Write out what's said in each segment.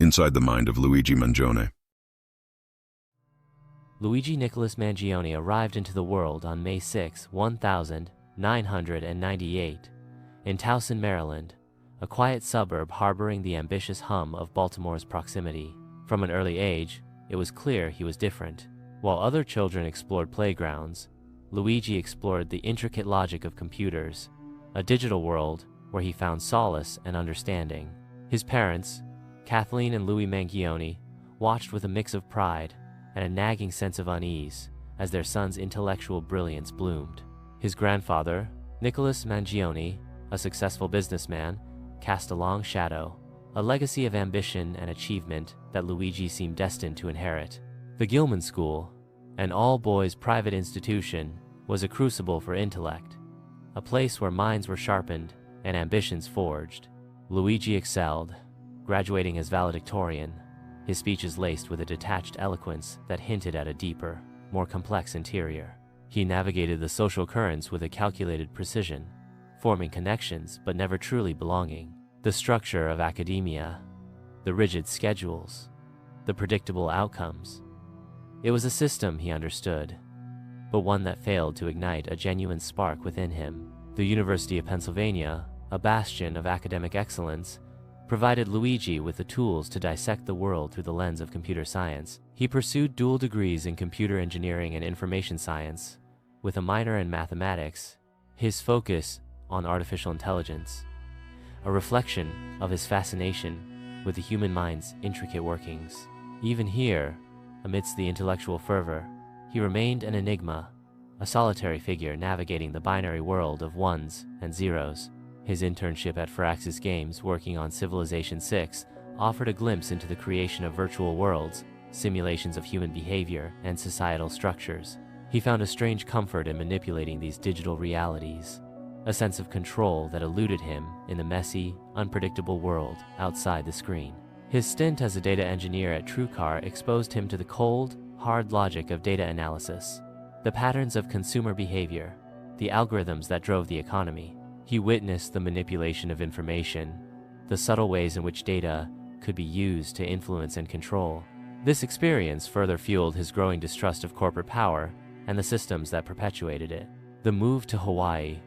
Inside the mind of Luigi Mangione. Luigi Nicholas Mangione arrived into the world on May 6, 1998, in Towson, Maryland, a quiet suburb harboring the ambitious hum of Baltimore's proximity. From an early age, it was clear he was different. While other children explored playgrounds, Luigi explored the intricate logic of computers, a digital world where he found solace and understanding. His parents, Kathleen and Louis Mangione, watched with a mix of pride and a nagging sense of unease as their son's intellectual brilliance bloomed. His grandfather, Nicholas Mangione, a successful businessman, cast a long shadow, a legacy of ambition and achievement that Luigi seemed destined to inherit. The Gilman School, an all-boys private institution, was a crucible for intellect, a place where minds were sharpened and ambitions forged. Luigi excelled, graduating as valedictorian, his speeches laced with a detached eloquence that hinted at a deeper, more complex interior. He navigated the social currents with a calculated precision, forming connections but never truly belonging. The structure of academia, the rigid schedules, the predictable outcomes. It was a system he understood, but one that failed to ignite a genuine spark within him. The University of Pennsylvania, a bastion of academic excellence, provided Luigi with the tools to dissect the world through the lens of computer science. He pursued dual degrees in computer engineering and information science, with a minor in mathematics, his focus on artificial intelligence, a reflection of his fascination with the human mind's intricate workings. Even here, amidst the intellectual fervor, he remained an enigma, a solitary figure navigating the binary world of ones and zeros. His internship at Firaxis Games, working on Civilization VI, offered a glimpse into the creation of virtual worlds, simulations of human behavior, and societal structures. He found a strange comfort in manipulating these digital realities, a sense of control that eluded him in the messy, unpredictable world outside the screen. His stint as a data engineer at TrueCar exposed him to the cold, hard logic of data analysis, the patterns of consumer behavior, the algorithms that drove the economy. He witnessed the manipulation of information, the subtle ways in which data could be used to influence and control. This experience further fueled his growing distrust of corporate power and the systems that perpetuated it. The move to Hawaii,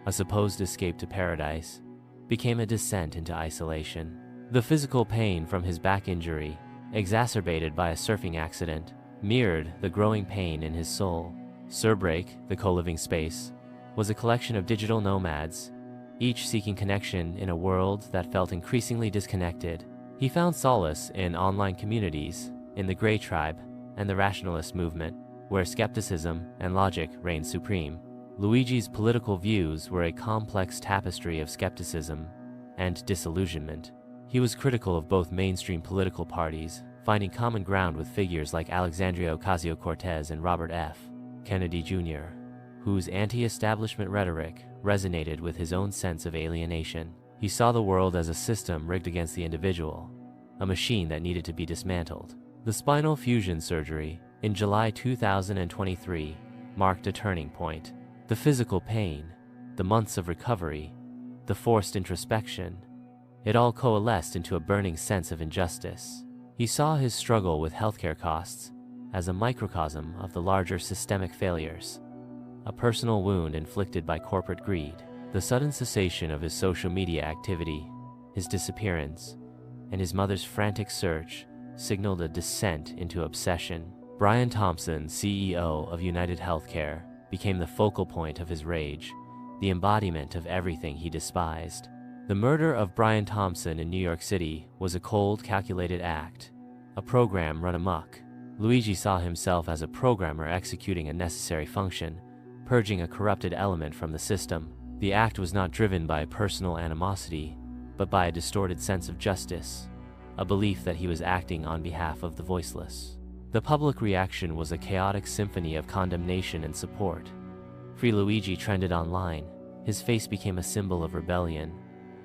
a supposed escape to paradise, became a descent into isolation. The physical pain from his back injury, exacerbated by a surfing accident, mirrored the growing pain in his soul. Surbreak, the co-living space, was a collection of digital nomads, each seeking connection in a world that felt increasingly disconnected. He found solace in online communities, in the Grey Tribe, and the rationalist movement, where skepticism and logic reigned supreme. Luigi's political views were a complex tapestry of skepticism and disillusionment. He was critical of both mainstream political parties, finding common ground with figures like Alexandria Ocasio-Cortez and Robert F. Kennedy Jr., whose anti-establishment rhetoric resonated with his own sense of alienation. He saw the world as a system rigged against the individual, a machine that needed to be dismantled. The spinal fusion surgery, in July 2023, marked a turning point. The physical pain, the months of recovery, the forced introspection, it all coalesced into a burning sense of injustice. He saw his struggle with healthcare costs as a microcosm of the larger systemic failures, a personal wound inflicted by corporate greed. The sudden cessation of his social media activity, his disappearance, and his mother's frantic search signaled a descent into obsession. Brian Thompson, CEO of United Healthcare, became the focal point of his rage, the embodiment of everything he despised. The murder of Brian Thompson in New York City was a cold, calculated act, a program run amok. Luigi saw himself as a programmer executing a necessary function, purging a corrupted element from the system. The act was not driven by personal animosity, but by a distorted sense of justice, a belief that he was acting on behalf of the voiceless. The public reaction was a chaotic symphony of condemnation and support. Free Luigi trended online. His face became a symbol of rebellion,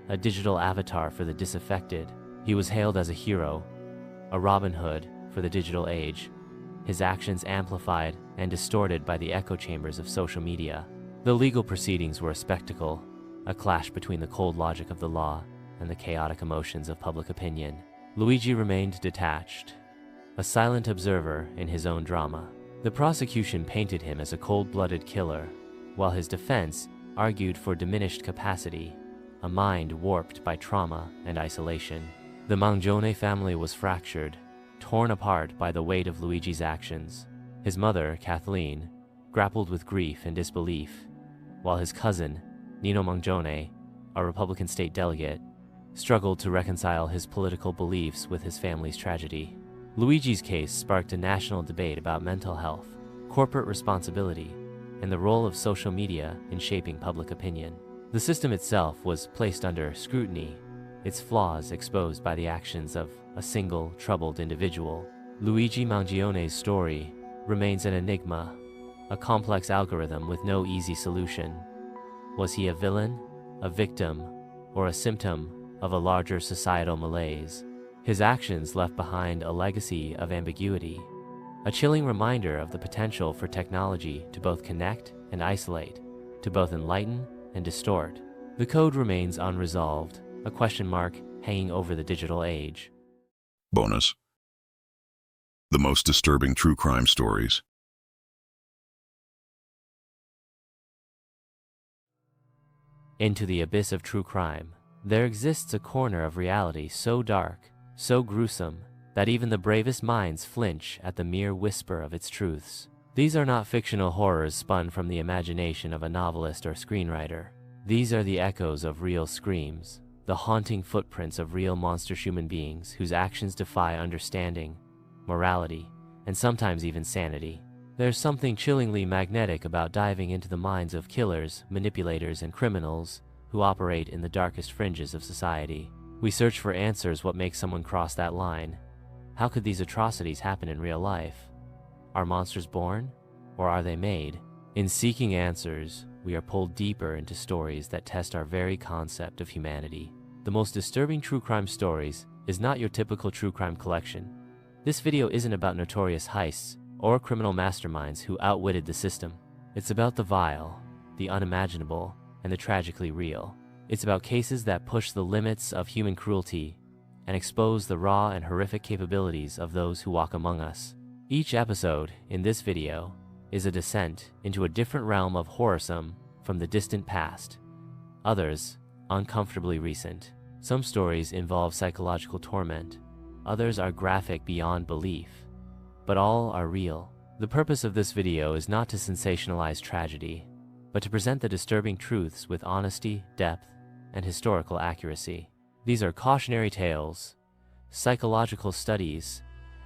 a digital avatar for the disaffected. He was hailed as a hero, a Robin Hood for the digital age, his actions amplified and distorted by the echo chambers of social media. The legal proceedings were a spectacle, a clash between the cold logic of the law and the chaotic emotions of public opinion. Luigi remained detached, a silent observer in his own drama. The prosecution painted him as a cold-blooded killer, while his defense argued for diminished capacity, a mind warped by trauma and isolation. The Mangione family was fractured, torn apart by the weight of Luigi's actions. His mother, Kathleen, grappled with grief and disbelief, while his cousin, Nino Mangione, a Republican state delegate, struggled to reconcile his political beliefs with his family's tragedy. Luigi's case sparked a national debate about mental health, corporate responsibility, and the role of social media in shaping public opinion. The system itself was placed under scrutiny, its flaws exposed by the actions of a single, troubled individual. Luigi Mangione's story remains an enigma, a complex algorithm with no easy solution. Was he a villain, a victim, or a symptom of a larger societal malaise? His actions left behind a legacy of ambiguity, a chilling reminder of the potential for technology to both connect and isolate, to both enlighten and distort. The code remains unresolved, a question mark hanging over the digital age. Bonus. The most disturbing true crime stories. Into the abyss of true crime, there exists a corner of reality so dark, so gruesome, that even the bravest minds flinch at the mere whisper of its truths. These are not fictional horrors spun from the imagination of a novelist or screenwriter. These are the echoes of real screams, the haunting footprints of real monster human beings whose actions defy understanding, morality, and sometimes even sanity. There's something chillingly magnetic about diving into the minds of killers, manipulators, and criminals who operate in the darkest fringes of society. We search for answers. What makes someone cross that line? How could these atrocities happen in real life? Are monsters born, or are they made? In seeking answers, we are pulled deeper into stories that test our very concept of humanity. The most disturbing true crime stories is not your typical true crime collection. This video isn't about notorious heists or criminal masterminds who outwitted the system. It's about the vile, the unimaginable, and the tragically real. It's about cases that push the limits of human cruelty and expose the raw and horrific capabilities of those who walk among us. Each episode in this video is a descent into a different realm of horrorsome from the distant past, others uncomfortably recent. Some stories involve psychological torment, others are graphic beyond belief, but all are real. The purpose of this video is not to sensationalize tragedy, but to present the disturbing truths with honesty, depth, and historical accuracy. These are cautionary tales, psychological studies,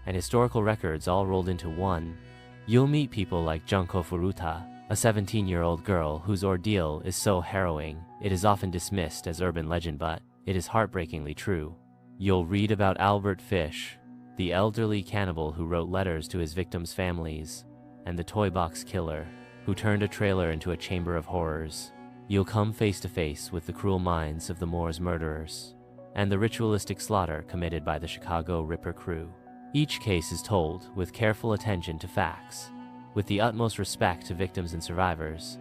and historical records all rolled into one. You'll meet people like Junko Furuta, a 17-year-old girl whose ordeal is so harrowing it is often dismissed as urban legend, but it is heartbreakingly true. You'll read about Albert Fish, the elderly cannibal who wrote letters to his victims' families, and the toy box killer who turned a trailer into a chamber of horrors. You'll come face to face with the cruel minds of the Moors murderers and the ritualistic slaughter committed by the Chicago Ripper crew. Each case is told with careful attention to facts, with the utmost respect to victims and survivors,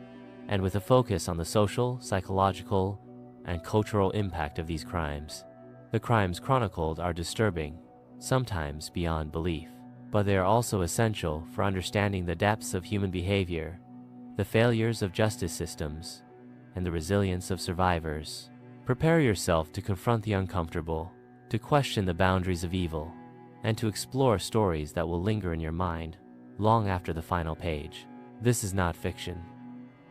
and with a focus on the social, psychological, and cultural impact of these crimes. The crimes chronicled are disturbing, sometimes beyond belief, but they are also essential for understanding the depths of human behavior, the failures of justice systems, and the resilience of survivors. Prepare yourself to confront the uncomfortable, to question the boundaries of evil, and to explore stories that will linger in your mind long after the final page. This is not fiction.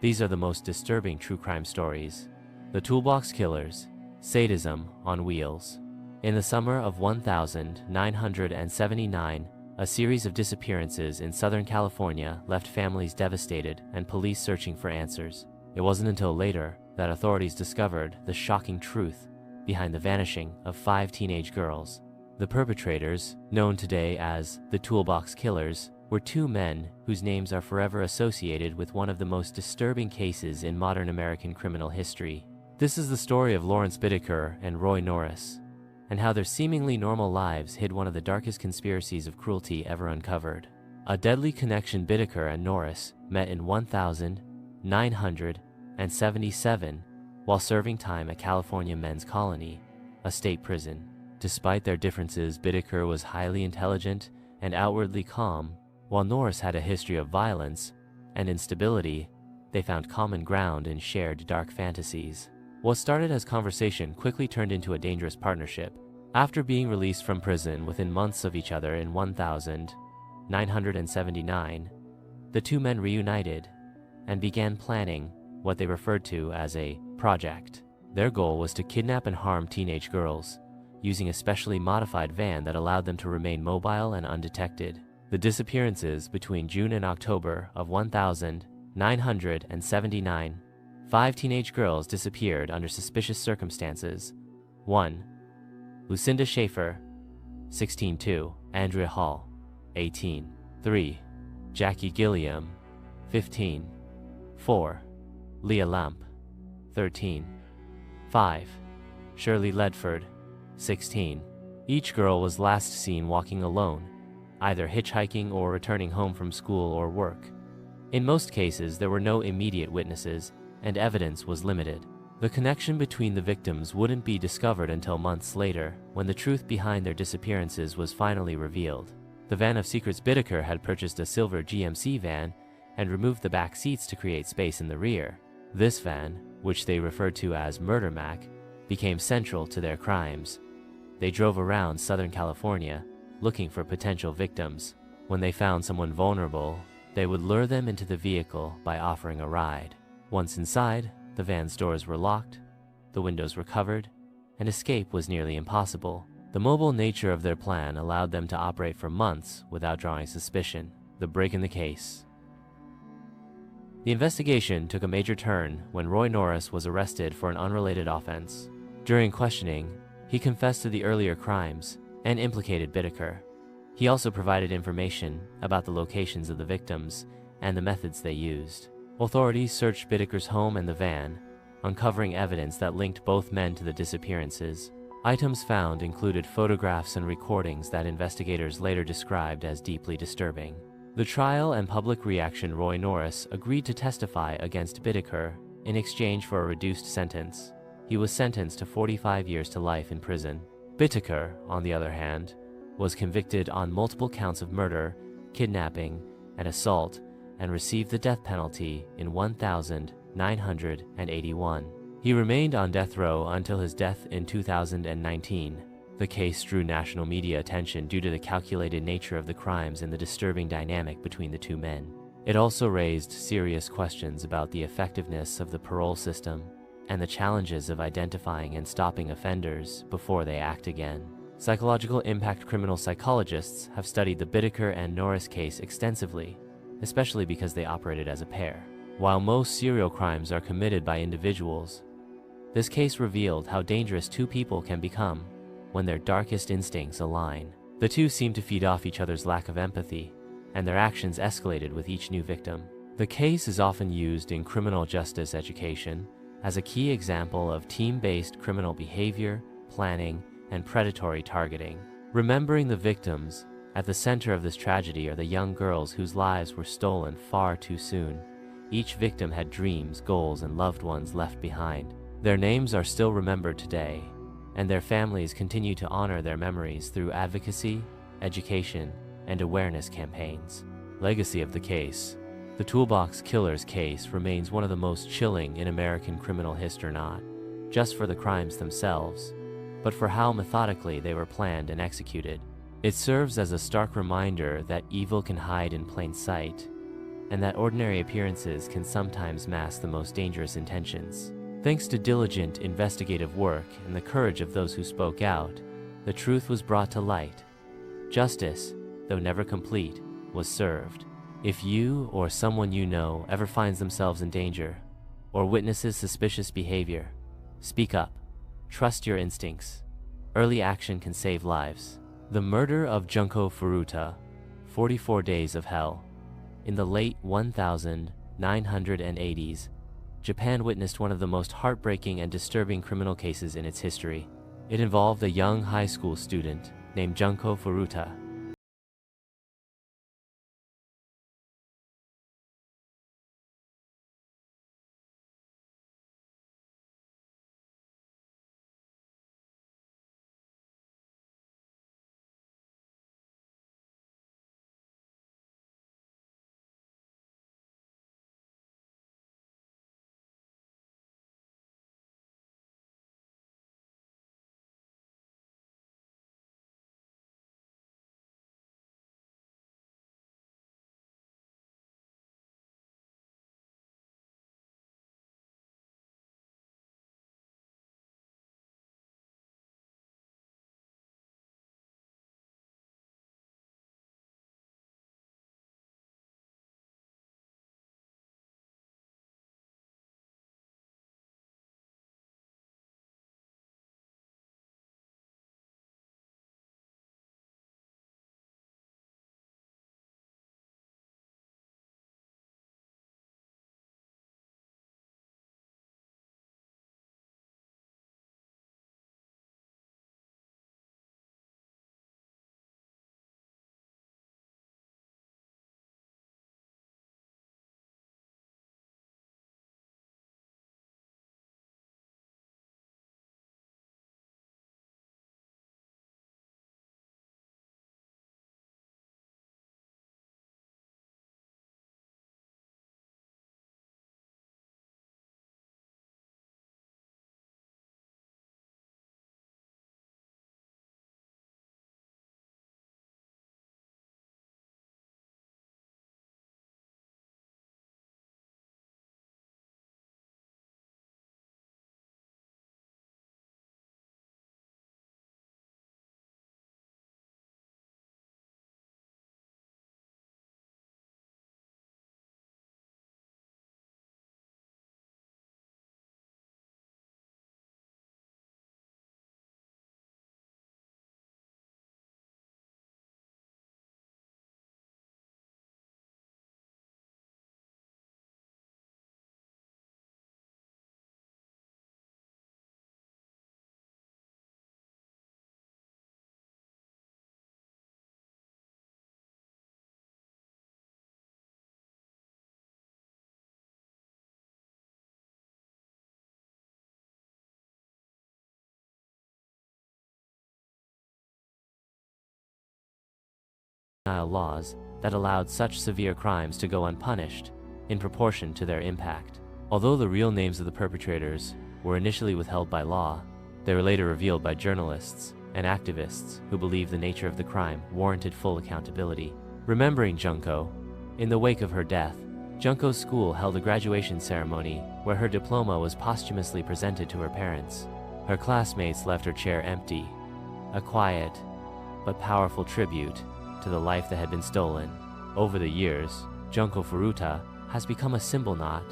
These are the most disturbing true crime stories. The Toolbox Killers, Sadism on Wheels. In the summer of 1979, a series of disappearances in Southern California left families devastated and police searching for answers. It wasn't until later that authorities discovered the shocking truth behind the vanishing of 5 teenage girls. The perpetrators, known today as the Toolbox Killers, were 2 men whose names are forever associated with one of the most disturbing cases in modern American criminal history. This is the story of Lawrence Bittaker and Roy Norris, and how their seemingly normal lives hid one of the darkest conspiracies of cruelty ever uncovered. A deadly connection. Bittaker and Norris met in 1977 while serving time at California Men's Colony, a state prison. Despite their differences, Bittaker was highly intelligent and outwardly calm, while Norris had a history of violence and instability. They found common ground and shared dark fantasies. What started as conversation quickly turned into a dangerous partnership. After being released from prison within months of each other in 1979, the two men reunited and began planning what they referred to as a project. Their goal was to kidnap and harm teenage girls, using a specially modified van that allowed them to remain mobile and undetected. The disappearances between June and October of 1979, 5 teenage girls disappeared under suspicious circumstances. 1. Lucinda Schaefer, 16. 2. Andrea Hall, 18. 3. Jackie Gilliam, 15. 4. Leah Lamp, 13. 5. Shirley Ledford, 16. Each girl was last seen walking alone, either hitchhiking or returning home from school or work. In most cases, there were no immediate witnesses, and evidence was limited. The connection between the victims wouldn't be discovered until months later, when the truth behind their disappearances was finally revealed. The Van of Secrets Bittaker had purchased a silver GMC van and removed the back seats to create space in the rear. This van, which they referred to as Murder Mac, became central to their crimes. They drove around Southern California, looking for potential victims. When they found someone vulnerable, they would lure them into the vehicle by offering a ride. Once inside, the van's doors were locked, the windows were covered, and escape was nearly impossible. The mobile nature of their plan allowed them to operate for months without drawing suspicion. The break in the case. The investigation took a major turn when Roy Norris was arrested for an unrelated offense. During questioning, he confessed to the earlier crimes and implicated Bittaker. He also provided information about the locations of the victims and the methods they used. Authorities searched Bittaker's home and the van, uncovering evidence that linked both men to the disappearances. Items found included photographs and recordings that investigators later described as deeply disturbing. The trial and public reaction. Roy Norris agreed to testify against Bittaker in exchange for a reduced sentence. He was sentenced to 45 years to life in prison. Bittaker, on the other hand, was convicted on multiple counts of murder, kidnapping, and assault, and received the death penalty in 1981. He remained on death row until his death in 2019. The case drew national media attention due to the calculated nature of the crimes and the disturbing dynamic between the two men. It also raised serious questions about the effectiveness of the parole system and the challenges of identifying and stopping offenders before they act again. Psychological impact. Criminal psychologists have studied the Bittaker and Norris case extensively, especially because they operated as a pair. While most serial crimes are committed by individuals, this case revealed how dangerous two people can become when their darkest instincts align. The two seemed to feed off each other's lack of empathy, and their actions escalated with each new victim. The case is often used in criminal justice education as a key example of team-based criminal behavior, planning, and predatory targeting. Remembering the victims, at the center of this tragedy are the young girls whose lives were stolen far too soon. Each victim had dreams, goals, and loved ones left behind. Their names are still remembered today, and their families continue to honor their memories through advocacy, education, and awareness campaigns. Legacy of the case. The Toolbox Killers case remains one of the most chilling in American criminal history, not just for the crimes themselves, but for how methodically they were planned and executed. It serves as a stark reminder that evil can hide in plain sight, and that ordinary appearances can sometimes mask the most dangerous intentions. Thanks to diligent investigative work and the courage of those who spoke out, the truth was brought to light. Justice, though never complete, was served. If you or someone you know ever finds themselves in danger or witnesses suspicious behavior, speak up. Trust your instincts. Early action can save lives. The murder of Junko Furuta, 44 Days of Hell. In the late 1980s, Japan witnessed one of the most heartbreaking and disturbing criminal cases in its history. It involved a young high school student named Junko Furuta. laws that allowed such severe crimes to go unpunished in proportion to their impact. Although the real names of the perpetrators were initially withheld by law, they were later revealed by journalists and activists who believed the nature of the crime warranted full accountability. Remembering Junko, in the wake of her death, Junko's school held a graduation ceremony where her diploma was posthumously presented to her parents. Her classmates left her chair empty, a quiet but powerful tribute to the life that had been stolen. Over the years, Junko Furuta has become a symbol not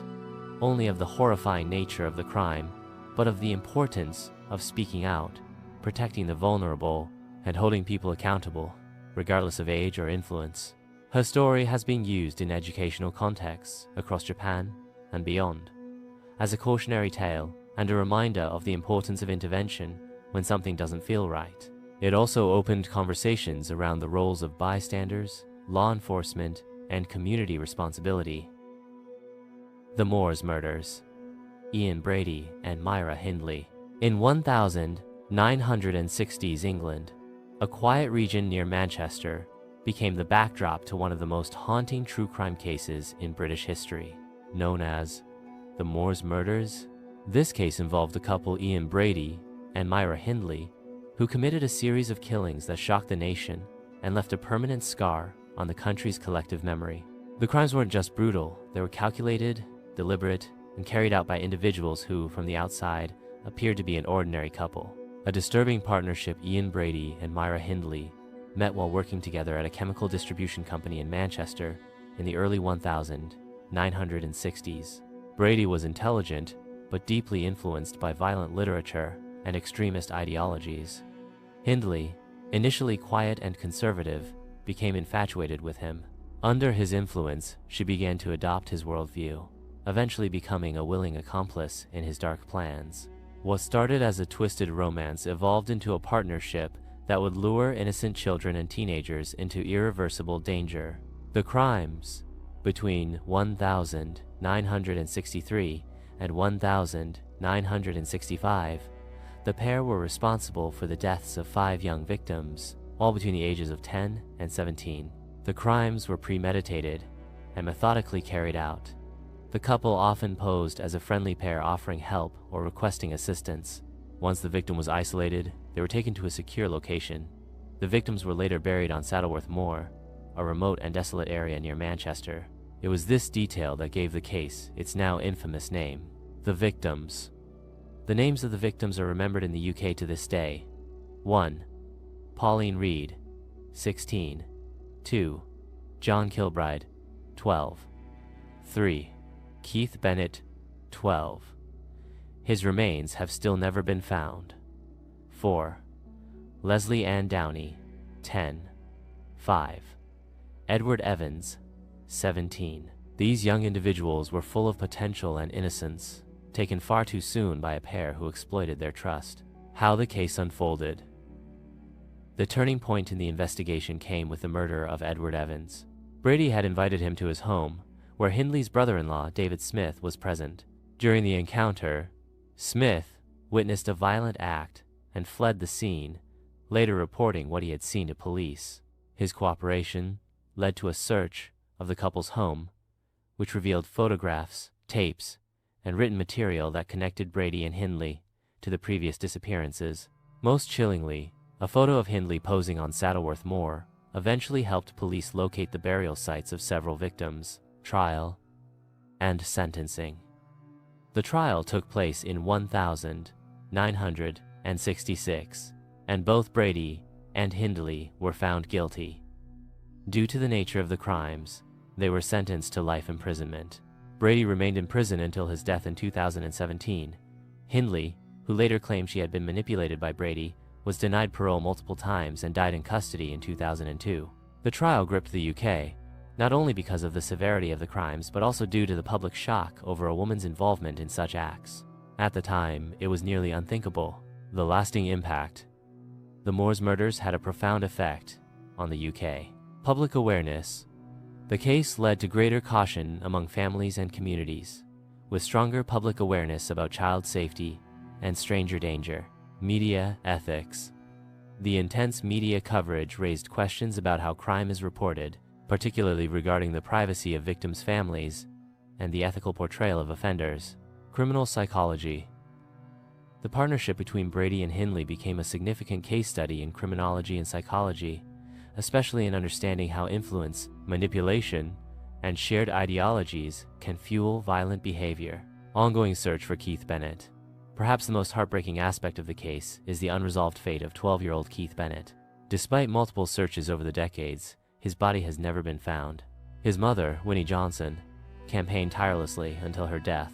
only of the horrifying nature of the crime, but of the importance of speaking out, protecting the vulnerable, and holding people accountable, regardless of age or influence. Her story has been used in educational contexts across Japan and beyond, as a cautionary tale and a reminder of the importance of intervention when something doesn't feel right. It also opened conversations around the roles of bystanders, law enforcement, and community responsibility. The Moors murders. Ian Brady and Myra Hindley. In 1960s England, a quiet region near Manchester became the backdrop to one of the most haunting true crime cases in British history, known as the Moors murders. This case involved the couple Ian Brady and Myra Hindley, who committed a series of killings that shocked the nation and left a permanent scar on the country's collective memory. The crimes weren't just brutal, they were calculated, deliberate, and carried out by individuals who, from the outside, appeared to be an ordinary couple. A disturbing partnership, Ian Brady and Myra Hindley met while working together at a chemical distribution company in Manchester in the early 1960s. Brady was intelligent, but deeply influenced by violent literature and extremist ideologies. Hindley, initially quiet and conservative, became infatuated with him. Under his influence, she began to adopt his worldview, eventually becoming a willing accomplice in his dark plans. What started as a twisted romance evolved into a partnership that would lure innocent children and teenagers into irreversible danger. The crimes between 1963 and 1965, the pair were responsible for the deaths of 5 young victims, all between the ages of 10 and 17. The crimes were premeditated and methodically carried out. The couple often posed as a friendly pair offering help or requesting assistance. Once the victim was isolated, they were taken to a secure location. The victims were later buried on Saddleworth Moor, a remote and desolate area near Manchester. It was this detail that gave the case its now infamous name. The victims. The names of the victims are remembered in the UK to this day. 1. Pauline Reed, 16. 2. John Kilbride, 12. 3. Keith Bennett, 12. His remains have still never been found. 4. Leslie Ann Downey, 10. 5. Edward Evans, 17. These young individuals were full of potential and innocence, taken far too soon by a pair who exploited their trust. How the case unfolded. The turning point in the investigation came with the murder of Edward Evans. Brady had invited him to his home, where Hindley's brother-in-law, David Smith, was present. During the encounter, Smith witnessed a violent act and fled the scene, later reporting what he had seen to police. His cooperation led to a search of the couple's home, which revealed photographs, tapes, and written material that connected Brady and Hindley to the previous disappearances. Most chillingly, a photo of Hindley posing on Saddleworth Moor eventually helped police locate the burial sites of several victims. Trial and sentencing. The trial took place in 1966, and both Brady and Hindley were found guilty. Due to the nature of the crimes, they were sentenced to life imprisonment. Brady remained in prison until his death in 2017. Hindley, who later claimed she had been manipulated by Brady, was denied parole multiple times and died in custody in 2002. The trial gripped the UK, not only because of the severity of the crimes, but also due to the public shock over a woman's involvement in such acts. At the time, it was nearly unthinkable. The lasting impact. The Moors murders had a profound effect on the UK. Public awareness. The case led to greater caution among families and communities, with stronger public awareness about child safety and stranger danger. Media ethics. The intense media coverage raised questions about how crime is reported, particularly regarding the privacy of victims' families and the ethical portrayal of offenders. Criminal psychology. The partnership between Brady and Hindley became a significant case study in criminology and psychology, especially in understanding how influence, manipulation, and shared ideologies can fuel violent behavior. Ongoing search for Keith Bennett. Perhaps the most heartbreaking aspect of the case is the unresolved fate of 12-year-old Keith Bennett. Despite multiple searches over the decades, his body has never been found. His mother, Winnie Johnson, campaigned tirelessly until her death,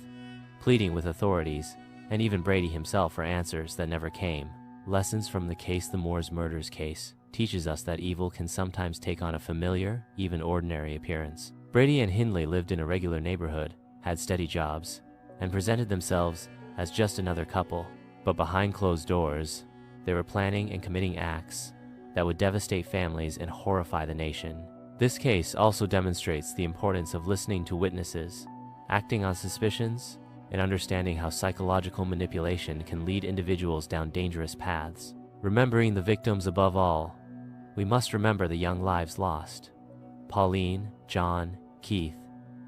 pleading with authorities and even Brady himself for answers that never came. Lessons from the case. The Moores murders case teaches us that evil can sometimes take on a familiar, even ordinary appearance. Brady and Hindley lived in a regular neighborhood, had steady jobs, and presented themselves as just another couple. But behind closed doors, they were planning and committing acts that would devastate families and horrify the nation. This case also demonstrates the importance of listening to witnesses, acting on suspicions, and understanding how psychological manipulation can lead individuals down dangerous paths. Remembering the victims above all, we must remember the young lives lost. Pauline, John, Keith,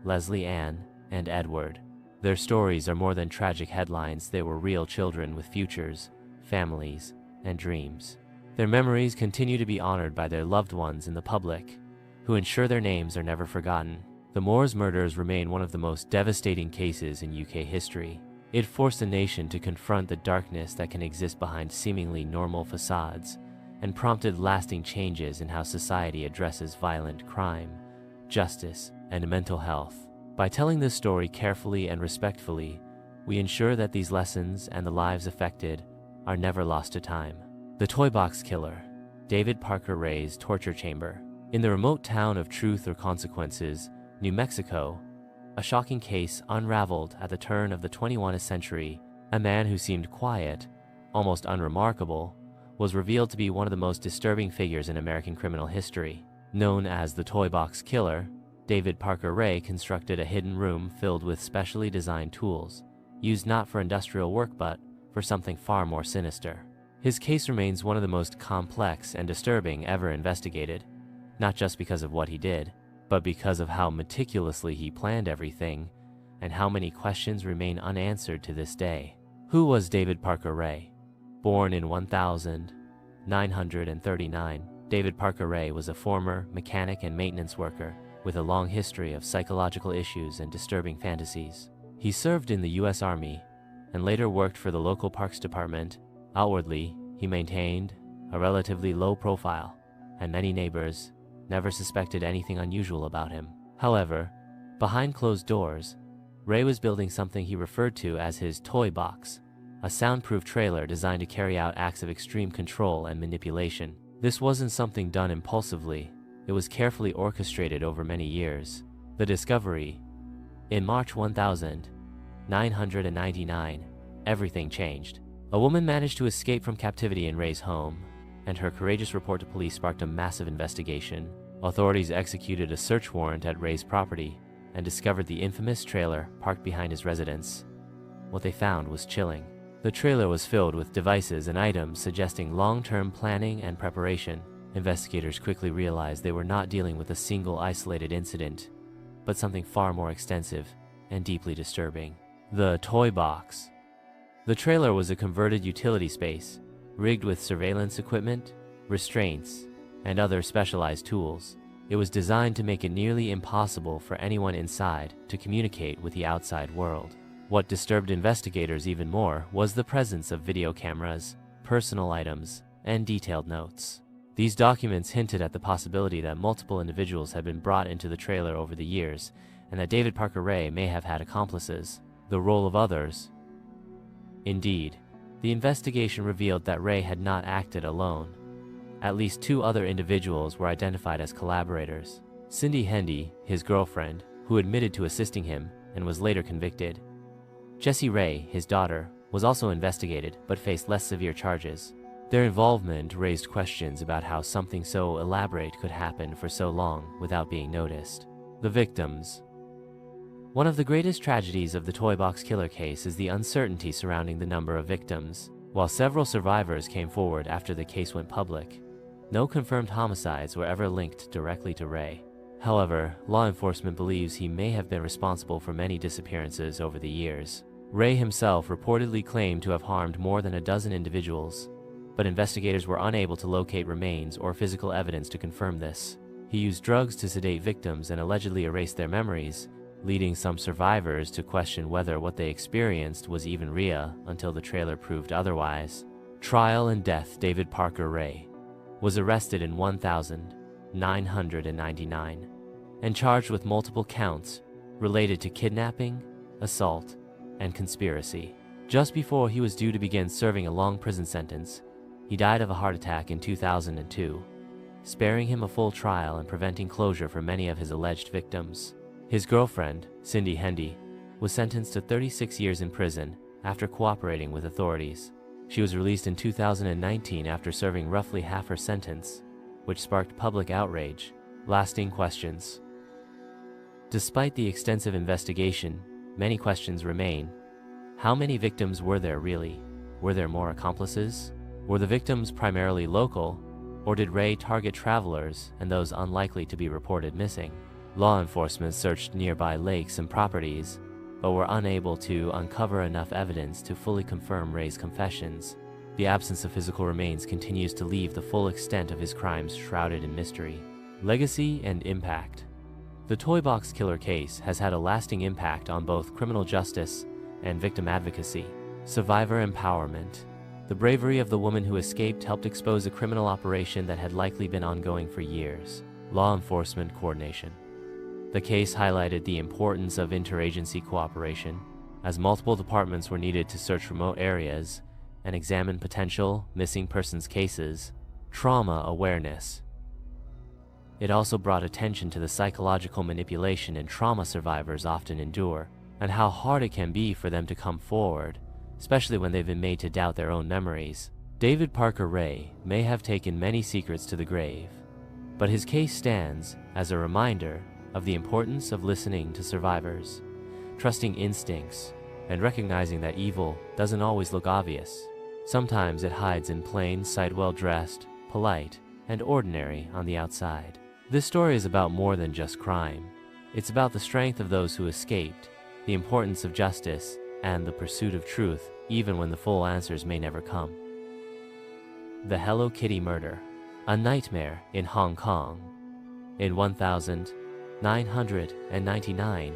Leslie Ann, and Edward. Their stories are more than tragic headlines. They were real children with futures, families, and dreams. Their memories continue to be honored by their loved ones and the public, who ensure their names are never forgotten. The Moores murders remain one of the most devastating cases in UK history. It forced the nation to confront the darkness that can exist behind seemingly normal facades, and prompted lasting changes in how society addresses violent crime, justice, and mental health. By telling this story carefully and respectfully, we ensure that these lessons and the lives affected are never lost to time. The Toy Box Killer. David Parker Ray's torture chamber. In the remote town of Truth or Consequences, New Mexico, a shocking case unraveled at the turn of the 21st century. A man who seemed quiet, almost unremarkable, was revealed to be one of the most disturbing figures in American criminal history. Known as the Toy Box Killer, David Parker Ray constructed a hidden room filled with specially designed tools, used not for industrial work but for something far more sinister. His case remains one of the most complex and disturbing ever investigated, not just because of what he did, but because of how meticulously he planned everything and how many questions remain unanswered to this day. Who was David Parker Ray? Born in 1939, David Parker Ray was a former mechanic and maintenance worker with a long history of psychological issues and disturbing fantasies. He served in the U.S. Army and later worked for the local Parks Department. Outwardly, he maintained a relatively low profile, and many neighbors never suspected anything unusual about him. However, behind closed doors, Ray was building something he referred to as his toy box, a soundproof trailer designed to carry out acts of extreme control and manipulation. This wasn't something done impulsively. It was carefully orchestrated over many years. The discovery. In March 1999, everything changed. A woman managed to escape from captivity in Ray's home, and her courageous report to police sparked a massive investigation. Authorities executed a search warrant at Ray's property and discovered the infamous trailer parked behind his residence. What they found was chilling. The trailer was filled with devices and items suggesting long-term planning and preparation. Investigators quickly realized they were not dealing with a single isolated incident, but something far more extensive and deeply disturbing. The Toy Box. The trailer was a converted utility space, rigged with surveillance equipment, restraints, and other specialized tools. It was designed to make it nearly impossible for anyone inside to communicate with the outside world. What disturbed investigators even more was the presence of video cameras, personal items, and detailed notes. These documents hinted at the possibility that multiple individuals had been brought into the trailer over the years, and that David Parker Ray may have had accomplices. The role of others. Indeed, the investigation revealed that Ray had not acted alone. At least 2 other individuals were identified as collaborators. Cindy Hendy, his girlfriend, who admitted to assisting him and was later convicted. Jessie Ray, his daughter, was also investigated but faced less severe charges. Their involvement raised questions about how something so elaborate could happen for so long without being noticed. The victims. One of the greatest tragedies of the Toy Box Killer case is the uncertainty surrounding the number of victims. While several survivors came forward after the case went public, no confirmed homicides were ever linked directly to Ray. However, law enforcement believes he may have been responsible for many disappearances over the years. Ray himself reportedly claimed to have harmed more than a dozen individuals, but investigators were unable to locate remains or physical evidence to confirm this. He used drugs to sedate victims and allegedly erase their memories, leading some survivors to question whether what they experienced was even real until the trailer proved otherwise. Trial and death. David Parker Ray was arrested in 1999 and charged with multiple counts related to kidnapping, assault, and conspiracy. Just before he was due to begin serving a long prison sentence, he died of a heart attack in 2002, sparing him a full trial and preventing closure for many of his alleged victims. His girlfriend, Cindy Hendy, was sentenced to 36 years in prison after cooperating with authorities. She was released in 2019 after serving roughly half her sentence, which sparked public outrage, lasting questions. Despite the extensive investigation, many questions remain. How many victims were there really? Were there more accomplices? Were the victims primarily local, or did Ray target travelers and those unlikely to be reported missing? Law enforcement searched nearby lakes and properties, but were unable to uncover enough evidence to fully confirm Ray's confessions. The absence of physical remains continues to leave the full extent of his crimes shrouded in mystery. Legacy and impact. The Toy Box Killer case has had a lasting impact on both criminal justice and victim advocacy. Survivor empowerment. The bravery of the woman who escaped helped expose a criminal operation that had likely been ongoing for years. Law enforcement coordination. The case highlighted the importance of interagency cooperation, as multiple departments were needed to search remote areas and examine potential missing persons cases. Trauma awareness. It also brought attention to the psychological manipulation and trauma survivors often endure, and how hard it can be for them to come forward, especially when they've been made to doubt their own memories. David Parker Ray may have taken many secrets to the grave, but his case stands as a reminder of the importance of listening to survivors, trusting instincts, and recognizing that evil doesn't always look obvious. Sometimes it hides in plain sight, well-dressed, polite, and ordinary on the outside. This story is about more than just crime. It's about the strength of those who escaped, the importance of justice, and the pursuit of truth, even when the full answers may never come. The Hello Kitty murder. A nightmare in Hong Kong. In 1999,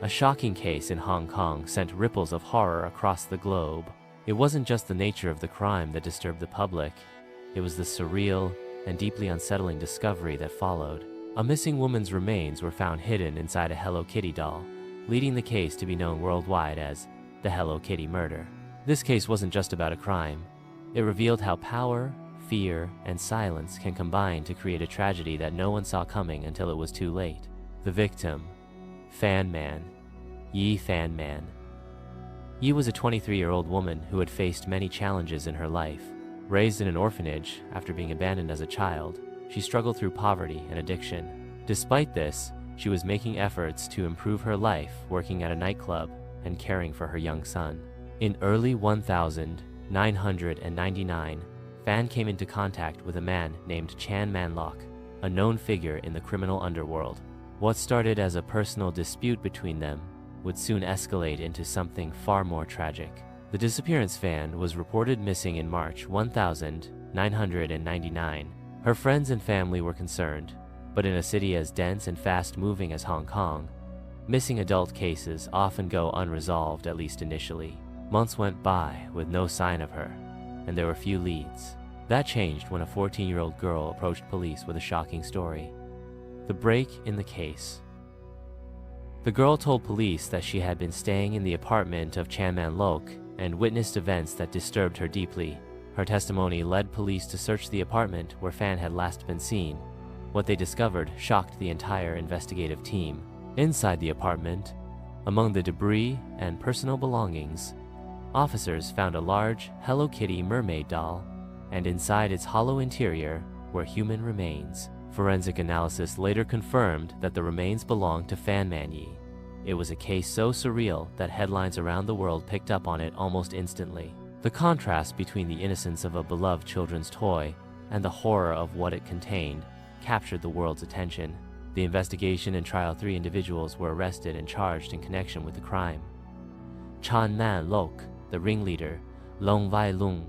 a shocking case in Hong Kong sent ripples of horror across the globe. It wasn't just the nature of the crime that disturbed the public, it was the surreal and deeply unsettling discovery that followed. A missing woman's remains were found hidden inside a Hello Kitty doll, leading the case to be known worldwide as the Hello Kitty murder. This case wasn't just about a crime. It revealed how power, fear, and silence can combine to create a tragedy that no one saw coming until it was too late. The victim, Fan Man, Yi Fan Man. Yi was a 23-year-old woman who had faced many challenges in her life. Raised in an orphanage after being abandoned as a child, she struggled through poverty and addiction. Despite this, she was making efforts to improve her life, working at a nightclub and caring for her young son. In early 1999, Fan came into contact with a man named Chan Man Lok, a known figure in the criminal underworld. What started as a personal dispute between them would soon escalate into something far more tragic. The disappearance Fan was reported missing in March 1999. Her friends and family were concerned, but in a city as dense and fast-moving as Hong Kong, missing adult cases often go unresolved, at least initially. Months went by with no sign of her, and there were few leads. That changed when a 14-year-old girl approached police with a shocking story. The break in the case. The girl told police that she had been staying in the apartment of Chan Man Lok and witnessed events that disturbed her deeply. Her testimony led police to search the apartment where Fan had last been seen. What they discovered shocked the entire investigative team. Inside the apartment, among the debris and personal belongings, officers found a large Hello Kitty mermaid doll, and inside its hollow interior were human remains. Forensic analysis later confirmed that the remains belonged to Fan Man Yi. It was a case so surreal that headlines around the world picked up on it almost instantly. The contrast between the innocence of a beloved children's toy and the horror of what it contained captured the world's attention. The investigation and trial, 3 individuals were arrested and charged in connection with the crime. Chan Man Lok, the ringleader, Long Vai Lung,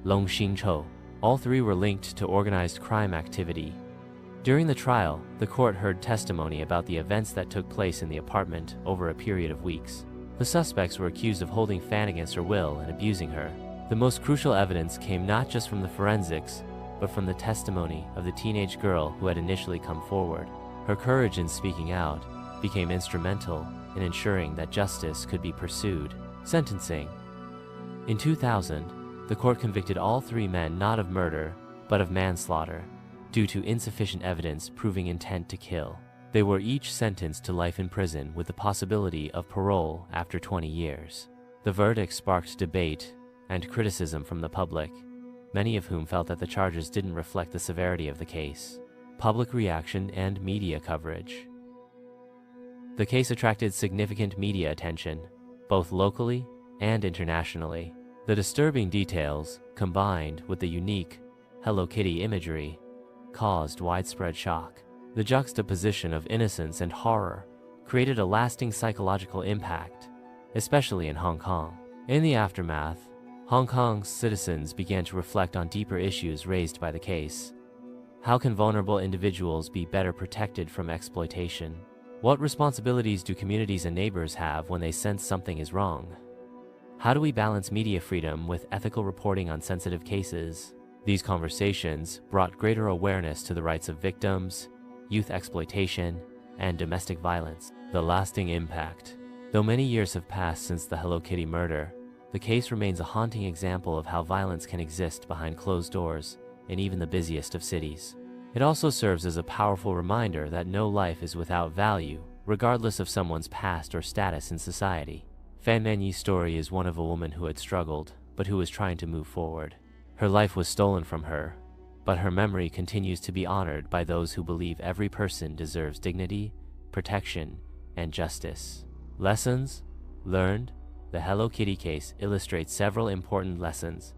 Long Xin Cho. All 3 were linked to organized crime activity. During the trial, the court heard testimony about the events that took place in the apartment over a period of weeks. The suspects were accused of holding Fan against her will and abusing her. The most crucial evidence came not just from the forensics, but from the testimony of the teenage girl who had initially come forward. Her courage in speaking out became instrumental in ensuring that justice could be pursued. Sentencing. In 2000, the court convicted all 3 men not of murder, but of manslaughter, due to insufficient evidence proving intent to kill. They were each sentenced to life in prison with the possibility of parole after 20 years. The verdict sparked debate and criticism from the public, many of whom felt that the charges didn't reflect the severity of the case. Public reaction and media coverage. The case attracted significant media attention, both locally and internationally. The disturbing details, combined with the unique Hello Kitty imagery, caused widespread shock. The juxtaposition of innocence and horror created a lasting psychological impact, especially in Hong Kong. In the aftermath, Hong Kong's citizens began to reflect on deeper issues raised by the case. How can vulnerable individuals be better protected from exploitation? What responsibilities do communities and neighbors have when they sense something is wrong? How do we balance media freedom with ethical reporting on sensitive cases? These conversations brought greater awareness to the rights of victims, youth exploitation, and domestic violence. The lasting impact. Though many years have passed since the Hello Kitty murder, the case remains a haunting example of how violence can exist behind closed doors in even the busiest of cities. It also serves as a powerful reminder that no life is without value, regardless of someone's past or status in society. Fan Manyi's story is one of a woman who had struggled, but who was trying to move forward. Her life was stolen from her, but her memory continues to be honored by those who believe every person deserves dignity, protection, and justice. Lessons learned. The Hello Kitty case illustrates several important lessons.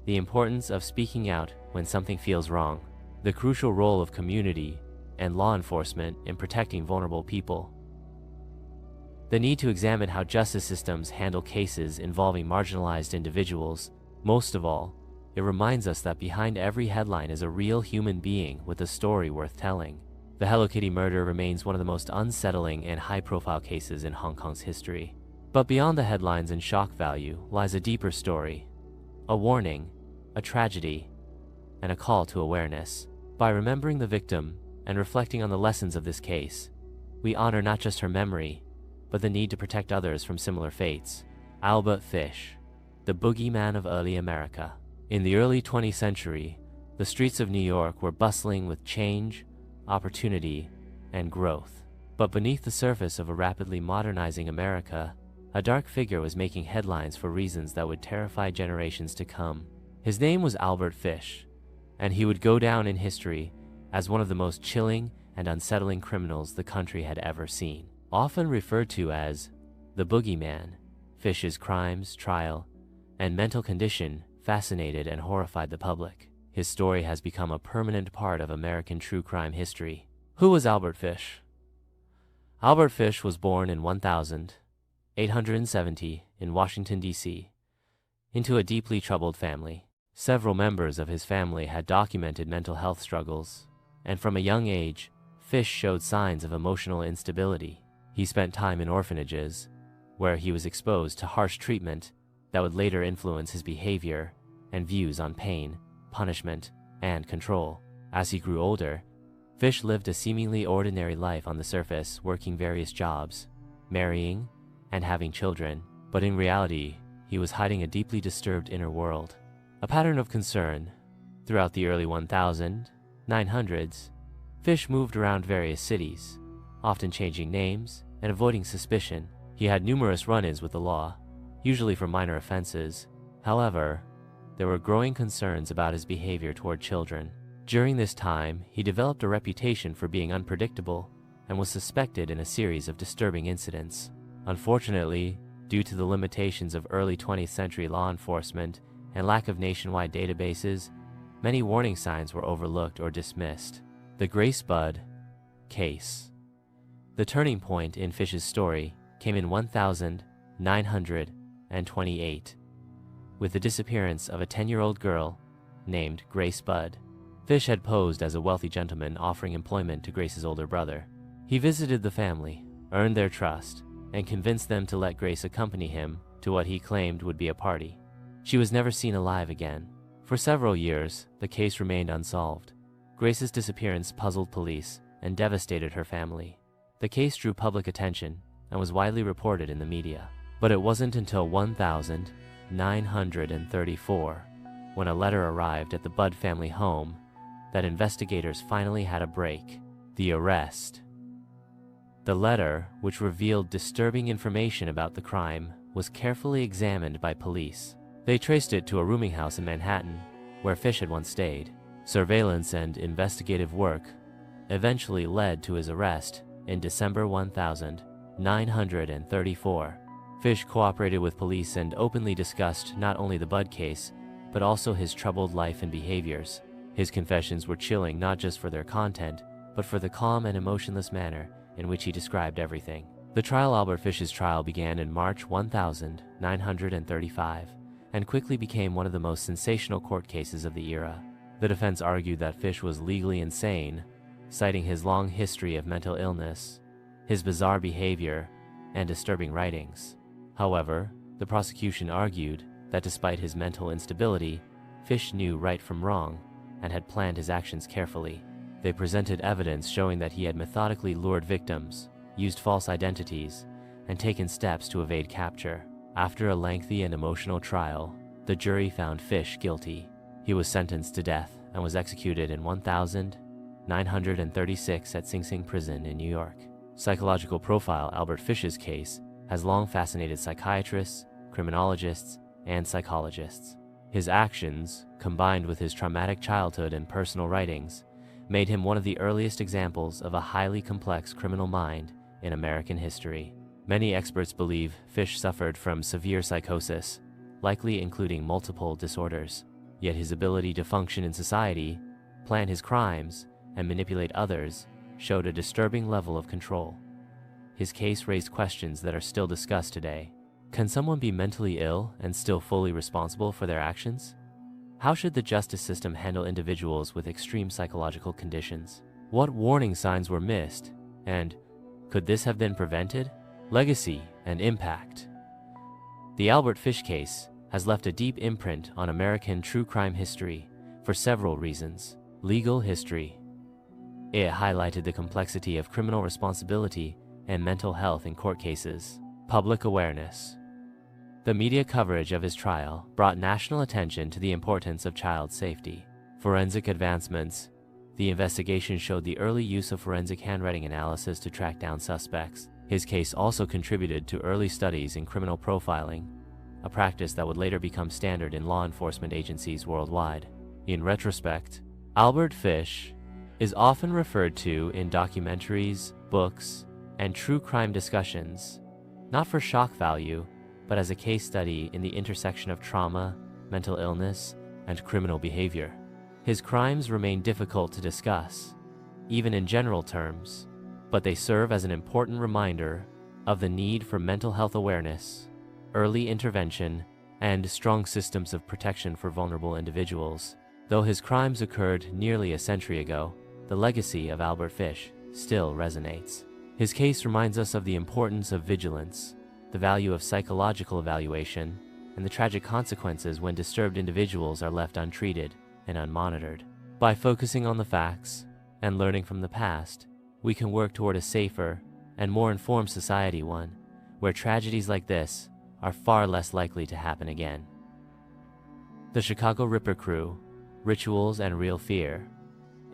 The importance of speaking out when something feels wrong, the crucial role of community and law enforcement in protecting vulnerable people, the need to examine how justice systems handle cases involving marginalized individuals. Most of all, it reminds us that behind every headline is a real human being with a story worth telling. The Hello Kitty murder remains one of the most unsettling and high-profile cases in Hong Kong's history. But beyond the headlines and shock value lies a deeper story, a warning, a tragedy, and a call to awareness. By remembering the victim and reflecting on the lessons of this case, we honor not just her memory, but the need to protect others from similar fates. Albert Fish, the boogeyman of early America. In the early 20th century, the streets of New York were bustling with change, opportunity, and growth. But beneath the surface of a rapidly modernizing America, a dark figure was making headlines for reasons that would terrify generations to come. His name was Albert Fish, and he would go down in history as one of the most chilling and unsettling criminals the country had ever seen. Often referred to as the boogeyman, Fish's crimes, trial, and mental condition fascinated and horrified the public. His story has become a permanent part of American true crime history. Who was Albert Fish? Albert Fish was born in 1870 in Washington, D.C., into a deeply troubled family. Several members of his family had documented mental health struggles, and from a young age, Fish showed signs of emotional instability. He spent time in orphanages, where he was exposed to harsh treatment that would later influence his behavior and views on pain, punishment, and control. As he grew older, Fish lived a seemingly ordinary life on the surface, working various jobs, marrying, and having children, but in reality, he was hiding a deeply disturbed inner world. A pattern of concern. Throughout the early 1900s, Fish moved around various cities, often changing names and avoiding suspicion. He had numerous run-ins with the law, usually for minor offenses. However, there were growing concerns about his behavior toward children. During this time, he developed a reputation for being unpredictable and was suspected in a series of disturbing incidents. Unfortunately, Due to the limitations of early 20th century law enforcement and lack of nationwide databases, many warning signs were overlooked or dismissed. The Grace Budd case. The turning point in Fish's story came in 1928, with the disappearance of a 10-year-old girl named Grace Budd. Fish had posed as a wealthy gentleman offering employment to Grace's older brother. He visited the family, earned their trust, and convinced them to let Grace accompany him to what he claimed would be a party. She was never seen alive again. For several years, the case remained unsolved. Grace's disappearance puzzled police and devastated her family. The case drew public attention and was widely reported in the media. But it wasn't until 1934, when a letter arrived at the Budd family home, that investigators finally had a break: the arrest. The letter, which revealed disturbing information about the crime, was carefully examined by police. They traced it to a rooming house in Manhattan, where Fish had once stayed. Surveillance and investigative work eventually led to his arrest in December 1934. Fish cooperated with police and openly discussed not only the Budd case, but also his troubled life and behaviors. His confessions were chilling not just for their content, but for the calm and emotionless manner in which he described everything. The trial. Albert Fish's trial began in March 1935 and quickly became one of the most sensational court cases of the era. The defense argued that Fish was legally insane, citing his long history of mental illness, his bizarre behavior, and disturbing writings. However, the prosecution argued that despite his mental instability, Fish knew right from wrong and had planned his actions carefully. They presented evidence showing that he had methodically lured victims, used false identities, and taken steps to evade capture. After a lengthy and emotional trial, the jury found Fish guilty. He was sentenced to death and was executed in 1936 at Sing Sing Prison in New York. Psychological profile. Albert Fish's case has long fascinated psychiatrists, criminologists, and psychologists. His actions, combined with his traumatic childhood and personal writings, made him one of the earliest examples of a highly complex criminal mind in American history. Many experts believe Fish suffered from severe psychosis, likely including multiple disorders. Yet his ability to function in society, plan his crimes, and manipulate others showed a disturbing level of control. His case raised questions that are still discussed today. Can someone be mentally ill and still fully responsible for their actions? How should the justice system handle individuals with extreme psychological conditions? What warning signs were missed? And could this have been prevented? Legacy and impact. The Albert Fish case has left a deep imprint on American true crime history for several reasons. Legal history. It highlighted the complexity of criminal responsibility and mental health in court cases. Public awareness. The media coverage of his trial brought national attention to the importance of child safety. Forensic advancements. The investigation showed the early use of forensic handwriting analysis to track down suspects. His case also contributed to early studies in criminal profiling, a practice that would later become standard in law enforcement agencies worldwide. In retrospect, Albert Fish is often referred to in documentaries, books, and true crime discussions, not for shock value, but as a case study in the intersection of trauma, mental illness, and criminal behavior. His crimes remain difficult to discuss, even in general terms, but they serve as an important reminder of the need for mental health awareness, early intervention, and strong systems of protection for vulnerable individuals. Though his crimes occurred nearly a century ago, the legacy of Albert Fish still resonates. His case reminds us of the importance of vigilance, the value of psychological evaluation, and the tragic consequences when disturbed individuals are left untreated and unmonitored. By focusing on the facts and learning from the past, we can work toward a safer and more informed society, one where tragedies like this are far less likely to happen again. The Chicago Ripper Crew, Rituals and Real Fear.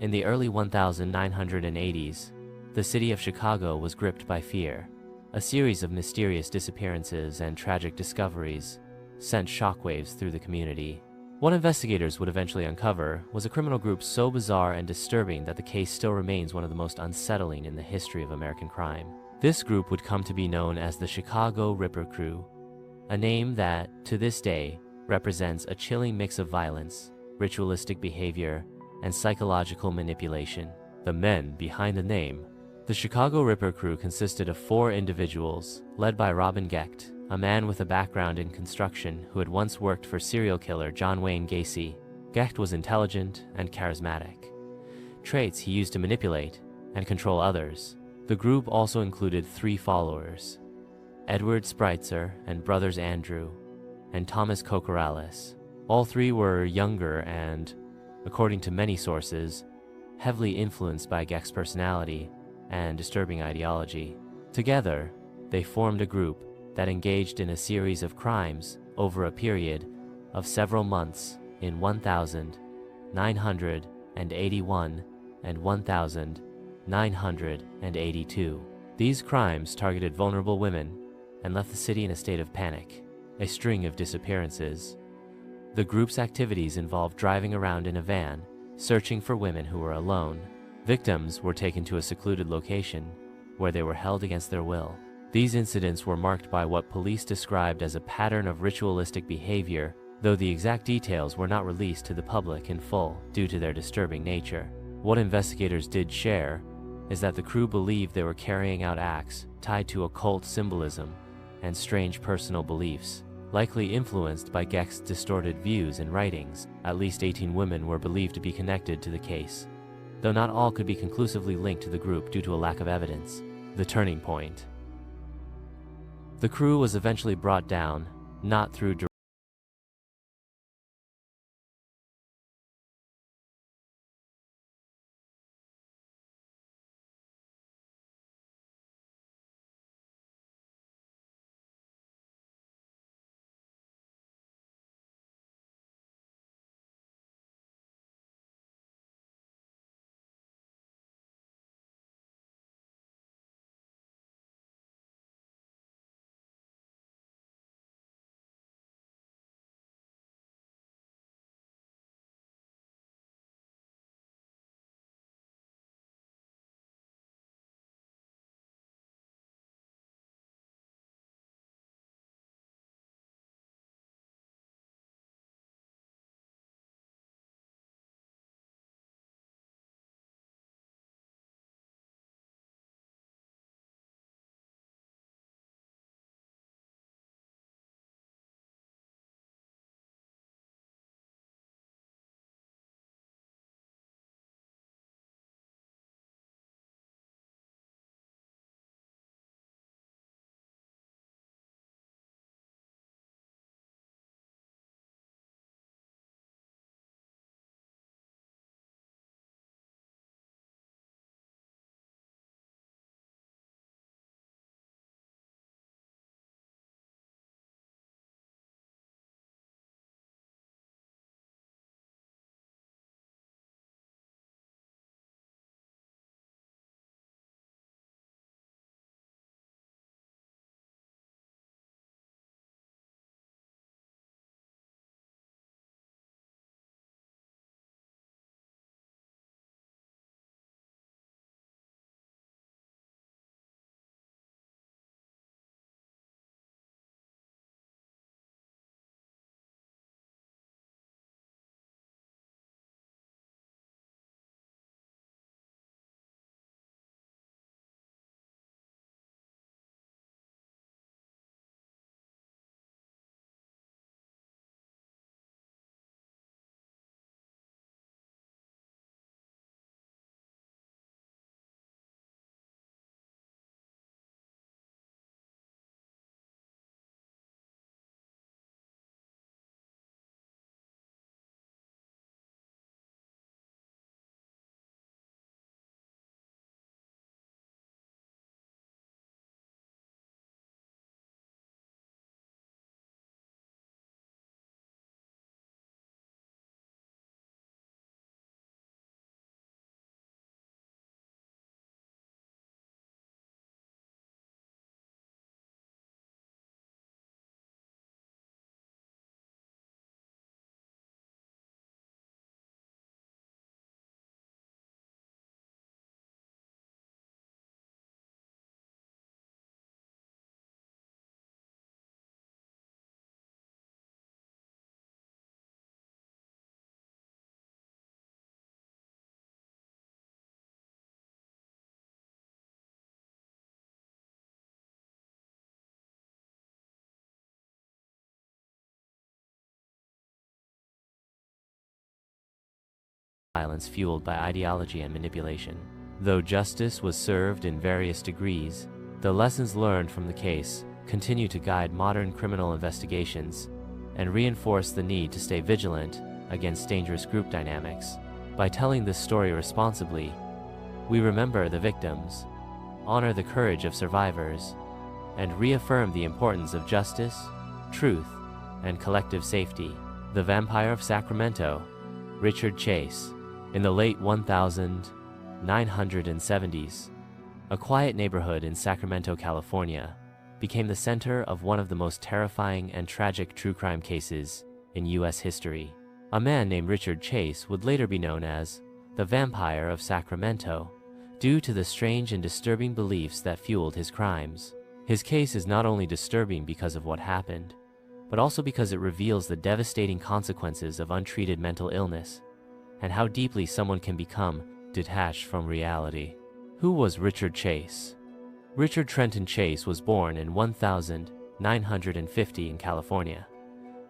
In the early 1980s, the city of Chicago was gripped by fear. A series of mysterious disappearances and tragic discoveries sent shockwaves through the community. What investigators would eventually uncover was a criminal group so bizarre and disturbing that the case still remains one of the most unsettling in the history of American crime. This group would come to be known as the Chicago Ripper Crew, a name that, to this day, represents a chilling mix of violence, ritualistic behavior, and psychological manipulation. The men behind the name. The Chicago Ripper crew consisted of 4 individuals, led by Robin Gecht, a man with a background in construction who had once worked for serial killer John Wayne Gacy. Gecht was intelligent and charismatic, traits he used to manipulate and control others. The group also included 3 followers, Edward Spreitzer and brothers Andrew and Thomas Cocorales. All 3 were younger and, according to many sources, heavily influenced by Gecht's personality and disturbing ideology. Together, they formed a group that engaged in a series of crimes over a period of several months in 1981 and 1982. These crimes targeted vulnerable women and left the city in a state of panic. A string of disappearances. The group's activities involved driving around in a van, searching for women who were alone. Victims were taken to a secluded location where they were held against their will. These incidents were marked by what police described as a pattern of ritualistic behavior, though the exact details were not released to the public in full due to their disturbing nature. What investigators did share is that the crew believed they were carrying out acts tied to occult symbolism and strange personal beliefs, likely influenced by Gecht's distorted views and writings. At least 18 women were believed to be connected to the case, though not all could be conclusively linked to the group due to a lack of evidence. The turning point. The crew was eventually brought down, not through violence fueled by ideology and manipulation. Though justice was served in various degrees, the lessons learned from the case continue to guide modern criminal investigations and reinforce the need to stay vigilant against dangerous group dynamics. By telling this story responsibly, we remember the victims, honor the courage of survivors, and reaffirm the importance of justice, truth, and collective safety. The Vampire of Sacramento, Richard Chase. In the late 1970s, a quiet neighborhood in Sacramento, California, became the center of one of the most terrifying and tragic true crime cases in U.S. history. A man named Richard Chase would later be known as the Vampire of Sacramento, due to the strange and disturbing beliefs that fueled his crimes. His case is not only disturbing because of what happened, but also because it reveals the devastating consequences of untreated mental illness and how deeply someone can become detached from reality. Who was Richard Chase? Richard Trenton Chase was born in 1950 in California.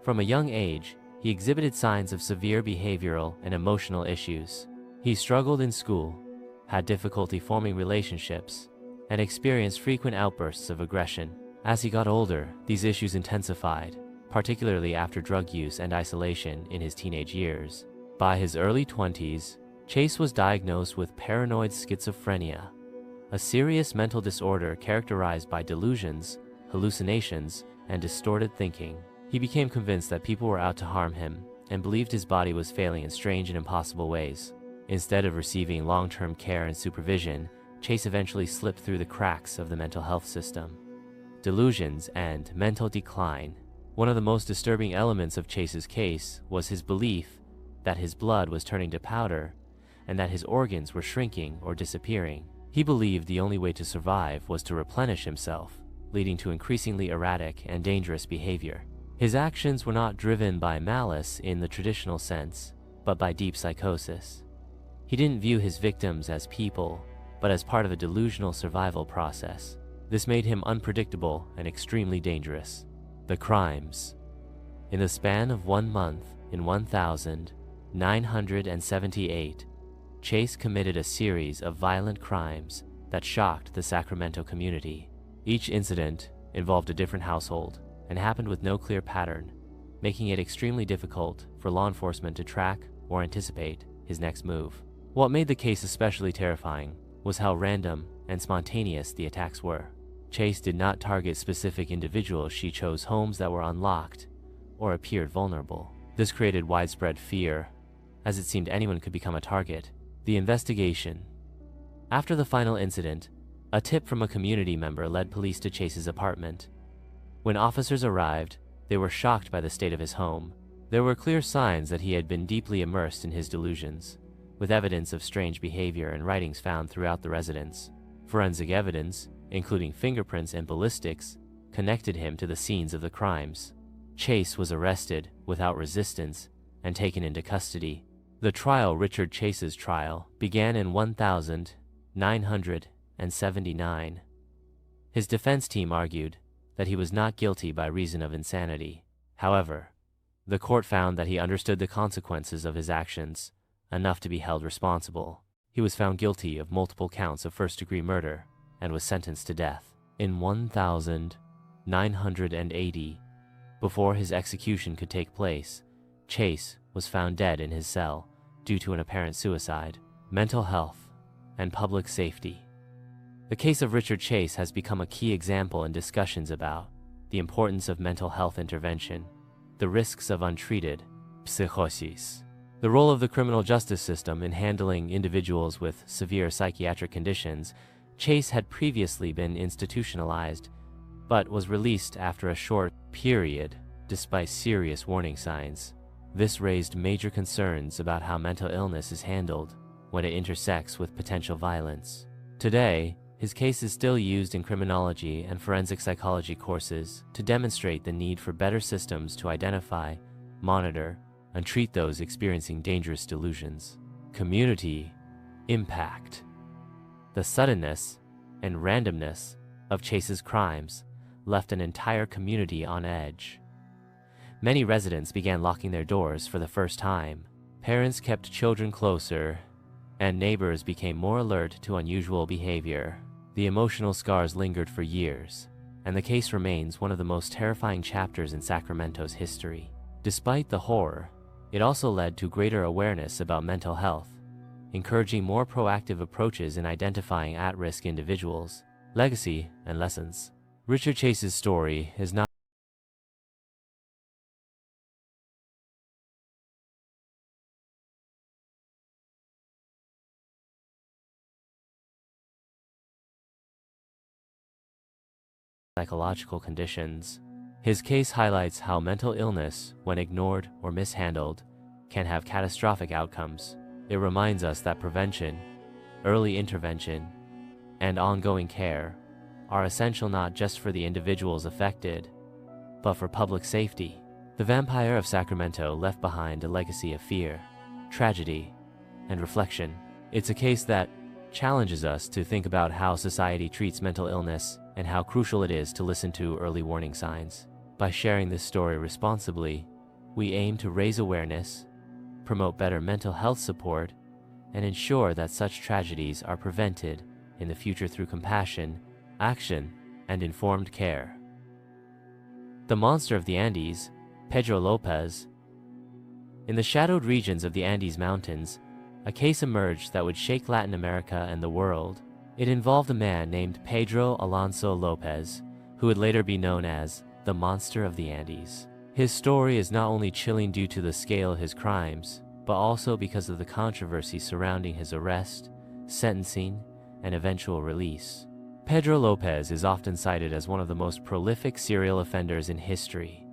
From a young age, he exhibited signs of severe behavioral and emotional issues. He struggled in school, had difficulty forming relationships, and experienced frequent outbursts of aggression. As he got older, these issues intensified, particularly after drug use and isolation in his teenage years. By his early 20s, Chase was diagnosed with paranoid schizophrenia, a serious mental disorder characterized by delusions, hallucinations, and distorted thinking. He became convinced that people were out to harm him and believed his body was failing in strange and impossible ways. Instead of receiving long-term care and supervision, Chase eventually slipped through the cracks of the mental health system. Delusions and mental decline. One of the most disturbing elements of Chase's case was his belief that his blood was turning to powder and that his organs were shrinking or disappearing. He believed the only way to survive was to replenish himself, leading to increasingly erratic and dangerous behavior. His actions were not driven by malice in the traditional sense, but by deep psychosis. He didn't view his victims as people, but as part of a delusional survival process. This made him unpredictable and extremely dangerous. The crimes. In the span of 1 month, in 1978, Chase committed a series of violent crimes that shocked the Sacramento community. Each incident involved a different household and happened with no clear pattern, making it extremely difficult for law enforcement to track or anticipate his next move. What made the case especially terrifying was how random and spontaneous the attacks were. Chase did not target specific individuals. She chose homes that were unlocked or appeared vulnerable. This created widespread fear, as it seemed anyone could become a target. The investigation. After the final incident, a tip from a community member led police to Chase's apartment. When officers arrived, they were shocked by the state of his home. There were clear signs that he had been deeply immersed in his delusions, with evidence of strange behavior and writings found throughout the residence. Forensic evidence, including fingerprints and ballistics, connected him to the scenes of the crimes. Chase was arrested without resistance and taken into custody. The trial, Richard Chase's trial, began in 1979. His defense team argued that he was not guilty by reason of insanity. However, the court found that he understood the consequences of his actions enough to be held responsible. He was found guilty of multiple counts of first-degree murder and was sentenced to death. In 1980, before his execution could take place, Chase was found dead in his cell due to an apparent suicide. Mental health and public safety. The case of Richard Chase has become a key example in discussions about the importance of mental health intervention, the risks of untreated psychosis, the role of the criminal justice system in handling individuals with severe psychiatric conditions. Chase had previously been institutionalized, but was released after a short period despite serious warning signs. This raised major concerns about how mental illness is handled when it intersects with potential violence. Today, his case is still used in criminology and forensic psychology courses to demonstrate the need for better systems to identify, monitor, and treat those experiencing dangerous delusions. Community impact. The suddenness and randomness of Chase's crimes left an entire community on edge. Many residents began locking their doors for the first time, Parents kept children closer, and neighbors became more alert to unusual behavior. The emotional scars lingered for years, and the case remains one of the most terrifying chapters in Sacramento's history. Despite the horror, it also led to greater awareness about mental health, encouraging more proactive approaches in identifying at-risk individuals. Legacy and lessons. Richard Chase's story is not psychological conditions. His case highlights how mental illness, when ignored or mishandled, can have catastrophic outcomes. It reminds us that prevention, early intervention, and ongoing care are essential not just for the individuals affected, but for public safety. The Vampire of Sacramento left behind a legacy of fear, tragedy, and reflection. It's a case that challenges us to think about how society treats mental illness and how crucial it is to listen to early warning signs. By sharing this story responsibly, we aim to raise awareness, promote better mental health support, and ensure that such tragedies are prevented in the future through compassion, action, and informed care. The Monster of the Andes, Pedro Lopez. In the shadowed regions of the Andes Mountains, a case emerged that would shake Latin America and the world. It involved a man named Pedro Alonso Lopez, who would later be known as the Monster of the Andes. His story is not only chilling due to the scale of his crimes, but also because of the controversy surrounding his arrest, sentencing, and eventual release. Pedro Lopez is often cited as one of the most prolific serial offenders in history,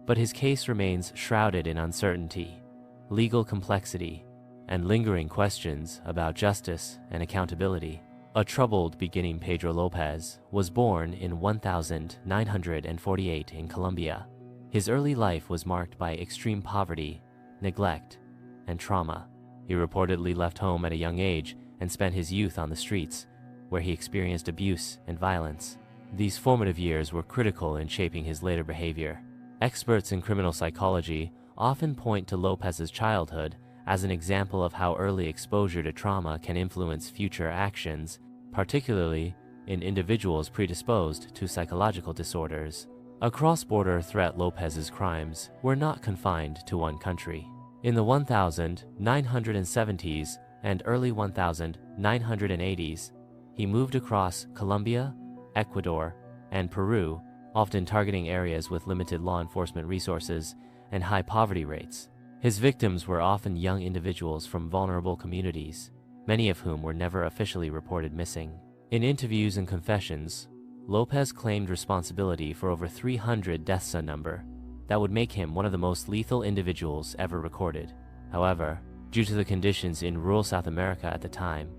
but his case remains shrouded in uncertainty, legal complexity, and lingering questions about justice and accountability. A troubled beginning, Pedro Lopez was born in 1948 in Colombia. His early life was marked by extreme poverty, neglect, and trauma. He reportedly left home at a young age and spent his youth on the streets, where he experienced abuse and violence. These formative years were critical in shaping his later behavior. Experts in criminal psychology often point to Lopez's childhood as an example of how early exposure to trauma can influence future actions, particularly in individuals predisposed to psychological disorders. A cross-border threat, Lopez's crimes were not confined to one country. In the 1970s and early 1980s, he moved across Colombia, Ecuador, and Peru, often targeting areas with limited law enforcement resources and high poverty rates. His victims were often young individuals from vulnerable communities, many of whom were never officially reported missing. In interviews and confessions, Lopez claimed responsibility for over 300 deaths, a number that would make him one of the most lethal individuals ever recorded. However, due to the conditions in rural South America at the time,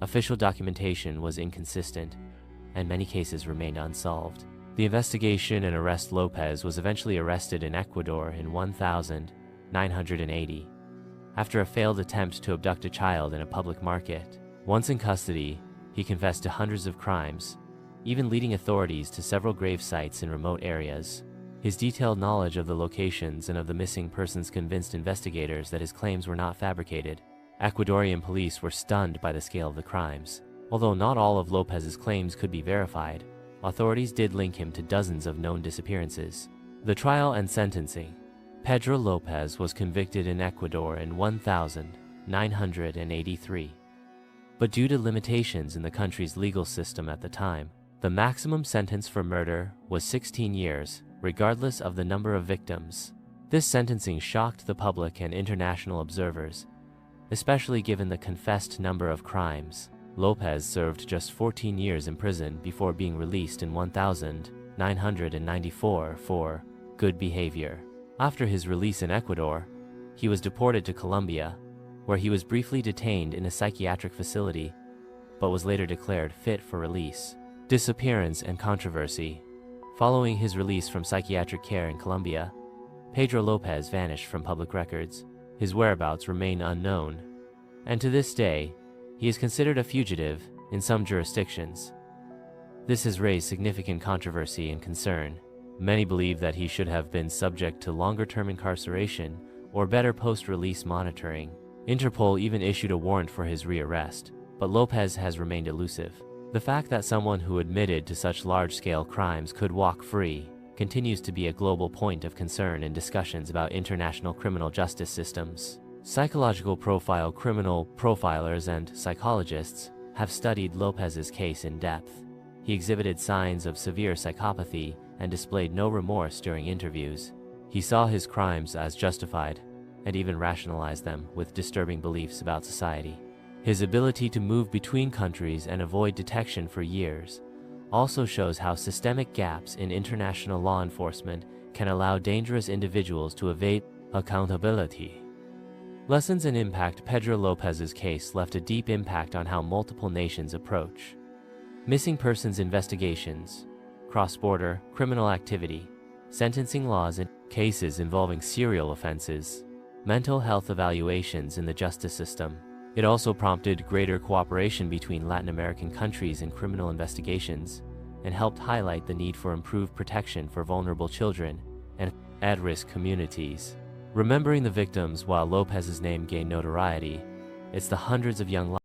official documentation was inconsistent, and many cases remained unsolved. The investigation and arrest Lopez was eventually arrested in Ecuador in 1980, after a failed attempt to abduct a child in a public market. Once in custody, he confessed to hundreds of crimes, even leading authorities to several grave sites in remote areas. His detailed knowledge of the locations and of the missing persons convinced investigators that his claims were not fabricated. Ecuadorian police were stunned by the scale of the crimes. Although not all of Lopez's claims could be verified, authorities did link him to dozens of known disappearances. The trial and sentencing. Pedro Lopez was convicted in Ecuador in 1983. But due to limitations in the country's legal system at the time, the maximum sentence for murder was 16 years, regardless of the number of victims. This sentencing shocked the public and international observers, especially given the confessed number of crimes. Lopez served just 14 years in prison before being released in 1994 for good behavior. After his release in Ecuador, he was deported to Colombia, where he was briefly detained in a psychiatric facility, but was later declared fit for release. Disappearance and controversy. Following his release from psychiatric care in Colombia, Pedro Lopez vanished from public records. His whereabouts remain unknown, and to this day, he is considered a fugitive in some jurisdictions. This has raised significant controversy and concern. Many believe that he should have been subject to longer-term incarceration or better post-release monitoring. Interpol even issued a warrant for his rearrest, but Lopez has remained elusive. The fact that someone who admitted to such large-scale crimes could walk free continues to be a global point of concern in discussions about international criminal justice systems. Psychological profile criminal profilers and psychologists have studied Lopez's case in depth. He exhibited signs of severe psychopathy and displayed no remorse during interviews. He saw his crimes as justified and even rationalized them with disturbing beliefs about society. His ability to move between countries and avoid detection for years also shows how systemic gaps in international law enforcement can allow dangerous individuals to evade accountability. Lessons and impact. Pedro Lopez's case left a deep impact on how multiple nations approach missing persons investigations, cross-border criminal activity, sentencing laws in cases involving serial offenses, mental health evaluations in the justice system. It also prompted greater cooperation between Latin American countries in criminal investigations and helped highlight the need for improved protection for vulnerable children and at-risk communities. Remembering the victims while Lopez's name gained notoriety, it's the hundreds of young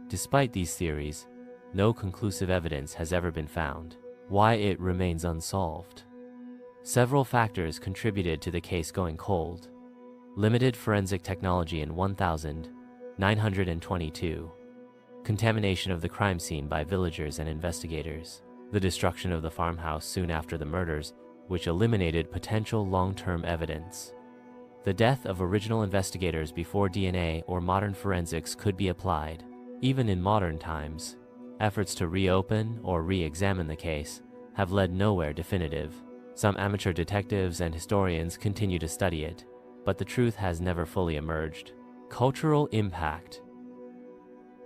Despite these theories, no conclusive evidence has ever been found. Why it remains unsolved? Several factors contributed to the case going cold. Limited forensic technology in 1922. Contamination of the crime scene by villagers and investigators. The destruction of the farmhouse soon after the murders, which eliminated potential long-term evidence. The death of original investigators before DNA or modern forensics could be applied. Even in modern times, efforts to reopen or re-examine the case have led nowhere definitive. Some amateur detectives and historians continue to study it, but the truth has never fully emerged. Cultural impact.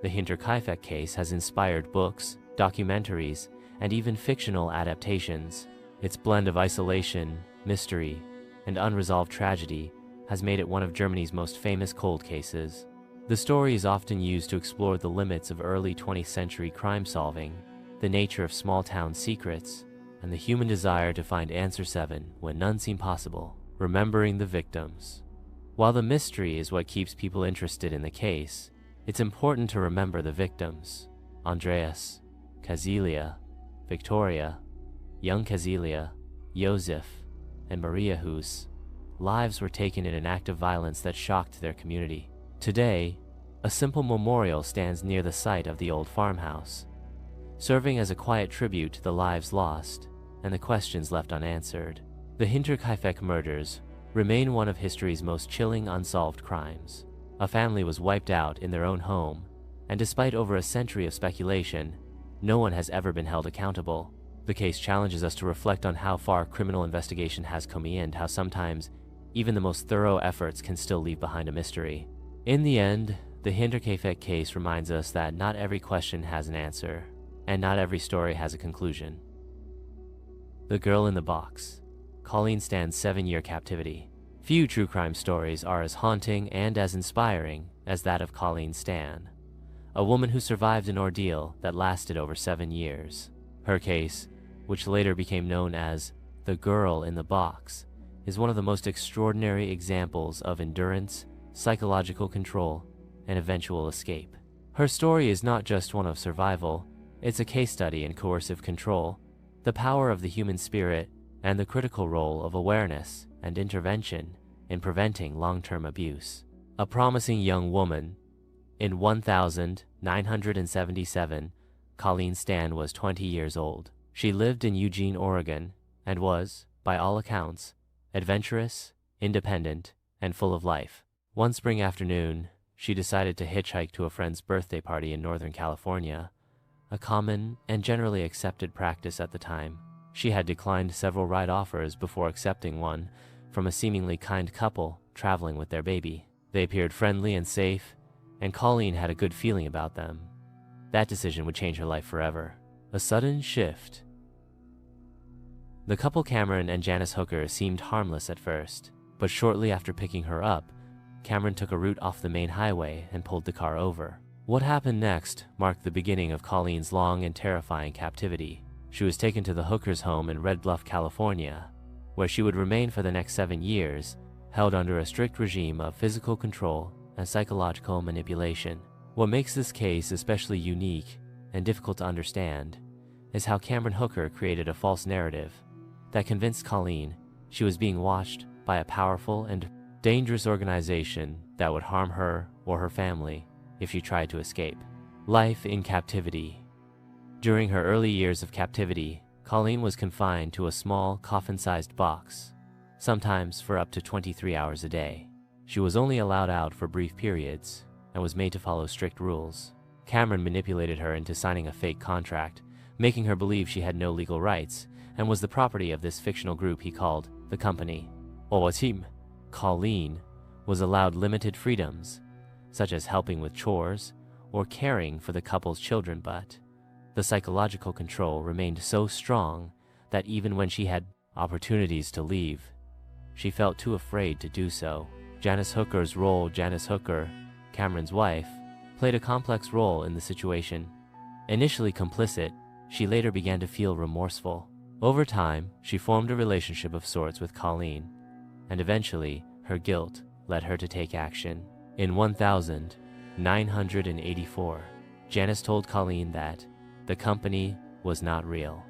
The Hinterkaifeck case has inspired books, documentaries, and even fictional adaptations. Its blend of isolation, mystery, and unresolved tragedy has made it one of Germany's most famous cold cases. The story is often used to explore the limits of early 20th century crime solving, the nature of small-town secrets, and the human desire to find answer 7 when none seem possible. Remembering the victims. While the mystery is what keeps people interested in the case, it's important to remember the victims. Andreas, Kazilia, Victoria, young Kazilia, Josef, and Maria whose lives were taken in an act of violence that shocked their community. Today, a simple memorial stands near the site of the old farmhouse, serving as a quiet tribute to the lives lost and the questions left unanswered. The Hinterkaifeck murders remain one of history's most chilling unsolved crimes. A family was wiped out in their own home, and despite over a century of speculation, no one has ever been held accountable. The case challenges us to reflect on how far criminal investigation has come and how sometimes even the most thorough efforts can still leave behind a mystery. In the end, the Hinterkaifeck case reminds us that not every question has an answer, and not every story has a conclusion. The Girl in the Box. Colleen Stan's 7-year captivity. Few true crime stories are as haunting and as inspiring as that of Colleen Stan, a woman who survived an ordeal that lasted over 7 years. Her case, which later became known as the Girl in the Box, is one of the most extraordinary examples of endurance, psychological control, and eventual escape. Her story is not just one of survival, it's a case study in coercive control, the power of the human spirit, and the critical role of awareness and intervention in preventing long-term abuse. A promising young woman. In 1977, Colleen Stan was 20 years old. She lived in Eugene, Oregon, and was, by all accounts, adventurous, independent, and full of life. One spring afternoon, she decided to hitchhike to a friend's birthday party in Northern California, a common and generally accepted practice at the time. She had declined several ride offers before accepting one from a seemingly kind couple traveling with their baby. They appeared friendly and safe, and Colleen had a good feeling about them. That decision would change her life forever. A sudden shift. The couple, Cameron and Janice Hooker, seemed harmless at first, but shortly after picking her up, Cameron took a route off the main highway and pulled the car over. What happened next marked the beginning of Colleen's long and terrifying captivity. She was taken to the Hookers' home in Red Bluff, California, where she would remain for the next 7 years, held under a strict regime of physical control and psychological manipulation. What makes this case especially unique and difficult to understand is how Cameron Hooker created a false narrative that convinced Colleen she was being watched by a powerful and dangerous organization that would harm her or her family if she tried to escape. Life in captivity. During her early years of captivity, Colleen was confined to a small, coffin-sized box, sometimes for up to 23 hours a day. She was only allowed out for brief periods and was made to follow strict rules. Cameron manipulated her into signing a fake contract, making her believe she had no legal rights and was the property of this fictional group he called the Company, or a team. Colleen was allowed limited freedoms, such as helping with chores or caring for the couple's children, but the psychological control remained so strong that even when she had opportunities to leave, she felt too afraid to do so. Janice Hooker's role. Janice Hooker, Cameron's wife, played a complex role in the situation. Initially complicit, she later began to feel remorseful. Over time, she formed a relationship of sorts with Colleen, and eventually, her guilt led her to take action. In 984, Janice told Colleen that the company was not real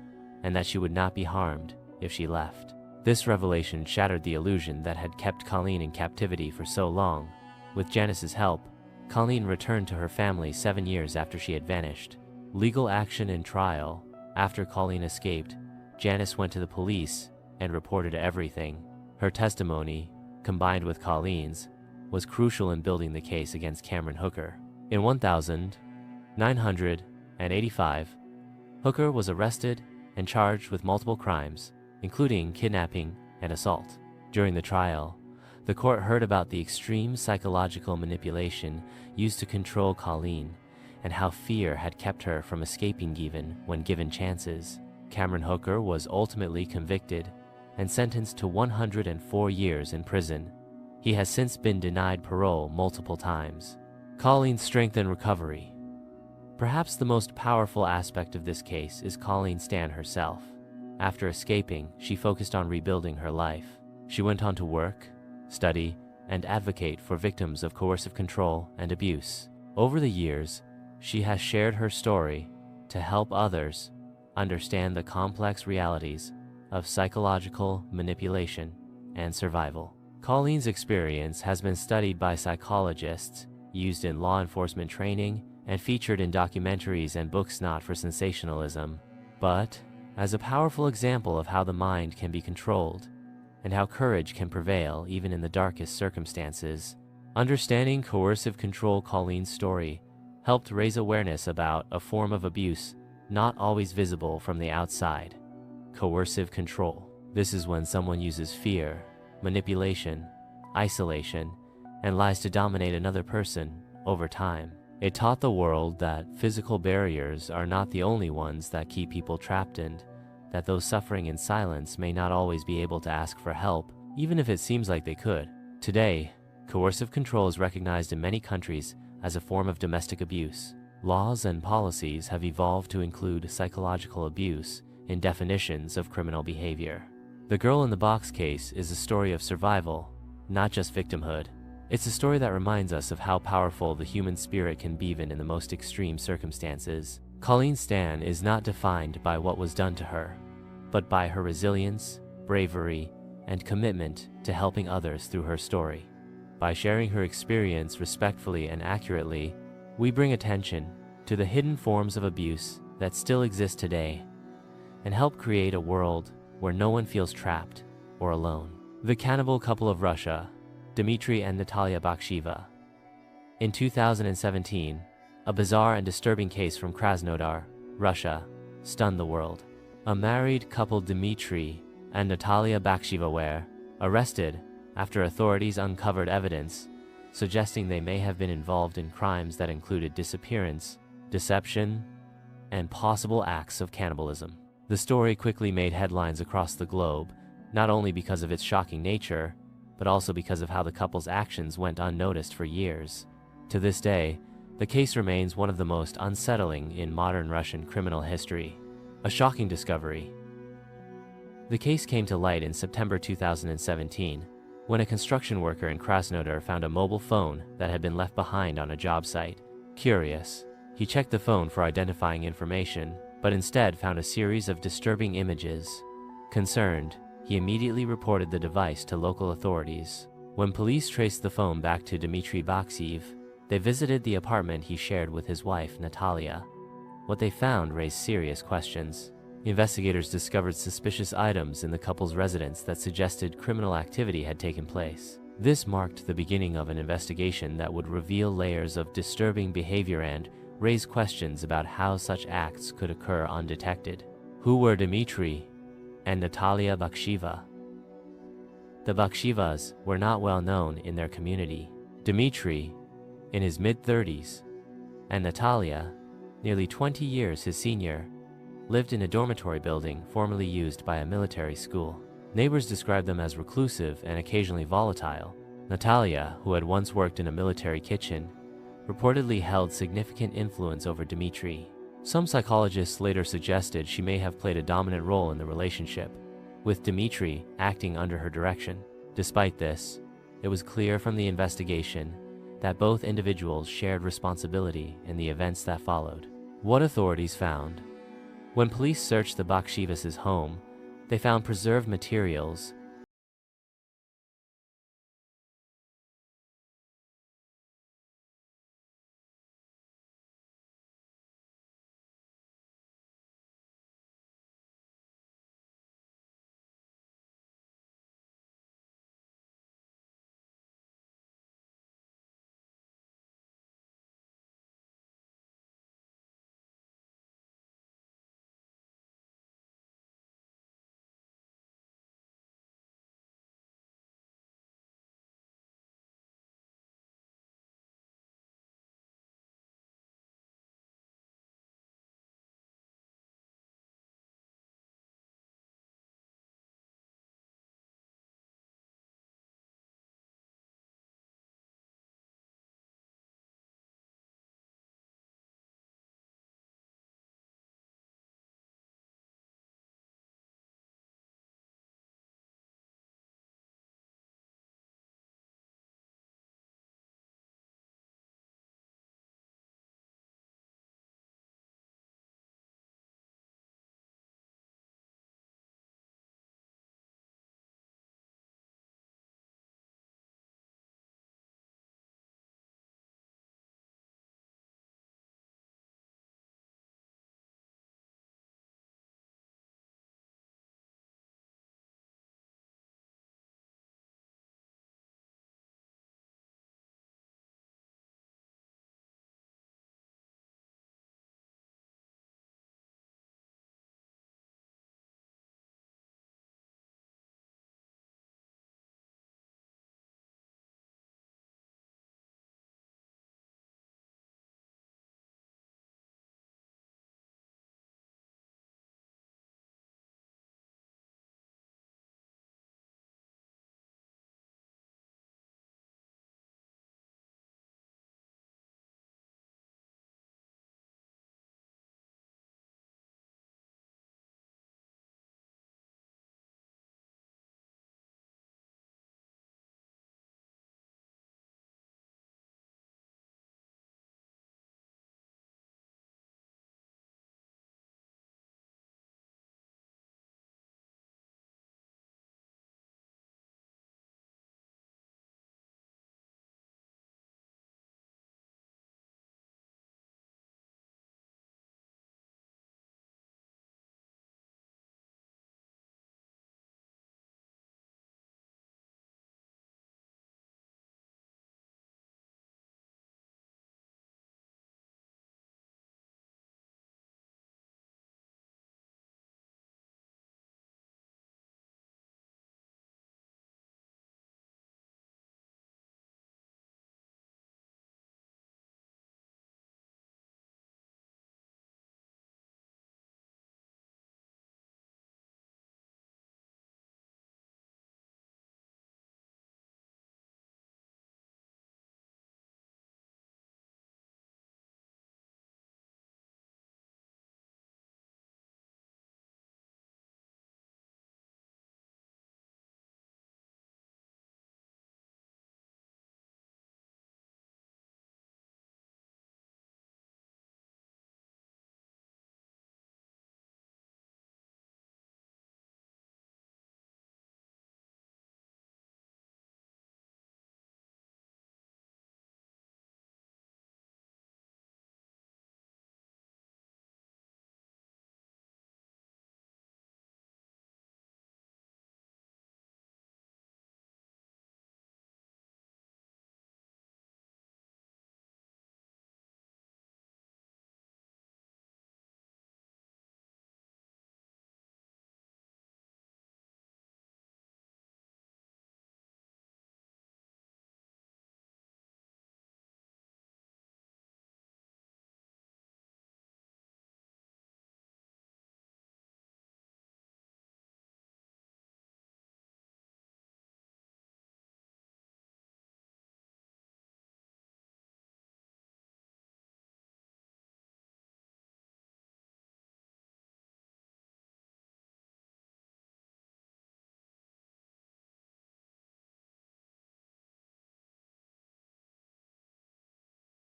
and that she would not be harmed if she left. This revelation shattered the illusion that had kept Colleen in captivity for so long. With Janice's help, Colleen returned to her family 7 years after she had vanished. Legal action and trial. After Colleen escaped, Janice went to the police and reported everything. Her testimony, combined with Colleen's, was crucial in building the case against Cameron Hooker. In 1985, Hooker was arrested and charged with multiple crimes, including kidnapping and assault. During the trial, the court heard about the extreme psychological manipulation used to control Colleen and how fear had kept her from escaping even when given chances. Cameron Hooker was ultimately convicted and sentenced to 104 years in prison. He has since been denied parole multiple times. Colleen's strength and recovery. Perhaps the most powerful aspect of this case is Colleen Stan herself. After escaping, she focused on rebuilding her life. She went on to work, study, and advocate for victims of coercive control and abuse. Over the years, she has shared her story to help others understand the complex realities of psychological manipulation and survival. Colleen's experience has been studied by psychologists, used in law enforcement training, and featured in documentaries and books not for sensationalism, but as a powerful example of how the mind can be controlled and how courage can prevail even in the darkest circumstances. Understanding coercive control. Colleen's story helped raise awareness about a form of abuse not always visible from the outside. Coercive control. This is when someone uses fear, manipulation, isolation, and lies to dominate another person over time. It taught the world that physical barriers are not the only ones that keep people trapped, and that those suffering in silence may not always be able to ask for help, even if it seems like they could. Today, coercive control is recognized in many countries as a form of domestic abuse. Laws and policies have evolved to include psychological abuse in definitions of criminal behavior. The Girl in the Box case is a story of survival, not just victimhood. It's a story that reminds us of how powerful the human spirit can be even in the most extreme circumstances. Colleen Stan is not defined by what was done to her, but by her resilience, bravery, and commitment to helping others through her story. By sharing her experience respectfully and accurately, we bring attention to the hidden forms of abuse that still exist today and help create a world where no one feels trapped or alone. The Cannibal Couple of Russia, Dmitry and Natalia Baksheva. In 2017, a bizarre and disturbing case from Krasnodar, Russia, stunned the world. A married couple, Dmitry and Natalia Baksheva, were arrested after authorities uncovered evidence suggesting they may have been involved in crimes that included disappearance, deception, and possible acts of cannibalism. The story quickly made headlines across the globe, not only because of its shocking nature, but also because of how the couple's actions went unnoticed for years. To this day, the case remains one of the most unsettling in modern Russian criminal history. A shocking discovery. The case came to light in September 2017, when a construction worker in Krasnodar found a mobile phone that had been left behind on a job site. Curious, he checked the phone for identifying information, but instead found a series of disturbing images. Concerned, he immediately reported the device to local authorities. When police traced the phone back to Dmitry Baksev, they visited the apartment he shared with his wife, Natalia. What they found raised serious questions. Investigators discovered suspicious items in the couple's residence that suggested criminal activity had taken place. This marked the beginning of an investigation that would reveal layers of disturbing behavior and raise questions about how such acts could occur undetected. Who were Dmitry and Natalia Baksheva? The Bakshevas were not well known in their community. Dmitry, in his mid-30s, and Natalia, nearly 20 years his senior, lived in a dormitory building formerly used by a military school. Neighbors described them as reclusive and occasionally volatile. Natalia, who had once worked in a military kitchen, reportedly held significant influence over Dmitry. Some psychologists later suggested she may have played a dominant role in the relationship, with Dmitry acting under her direction. Despite this, it was clear from the investigation that both individuals shared responsibility in the events that followed. What authorities found? When police searched the Bakshivas' home, they found preserved materials,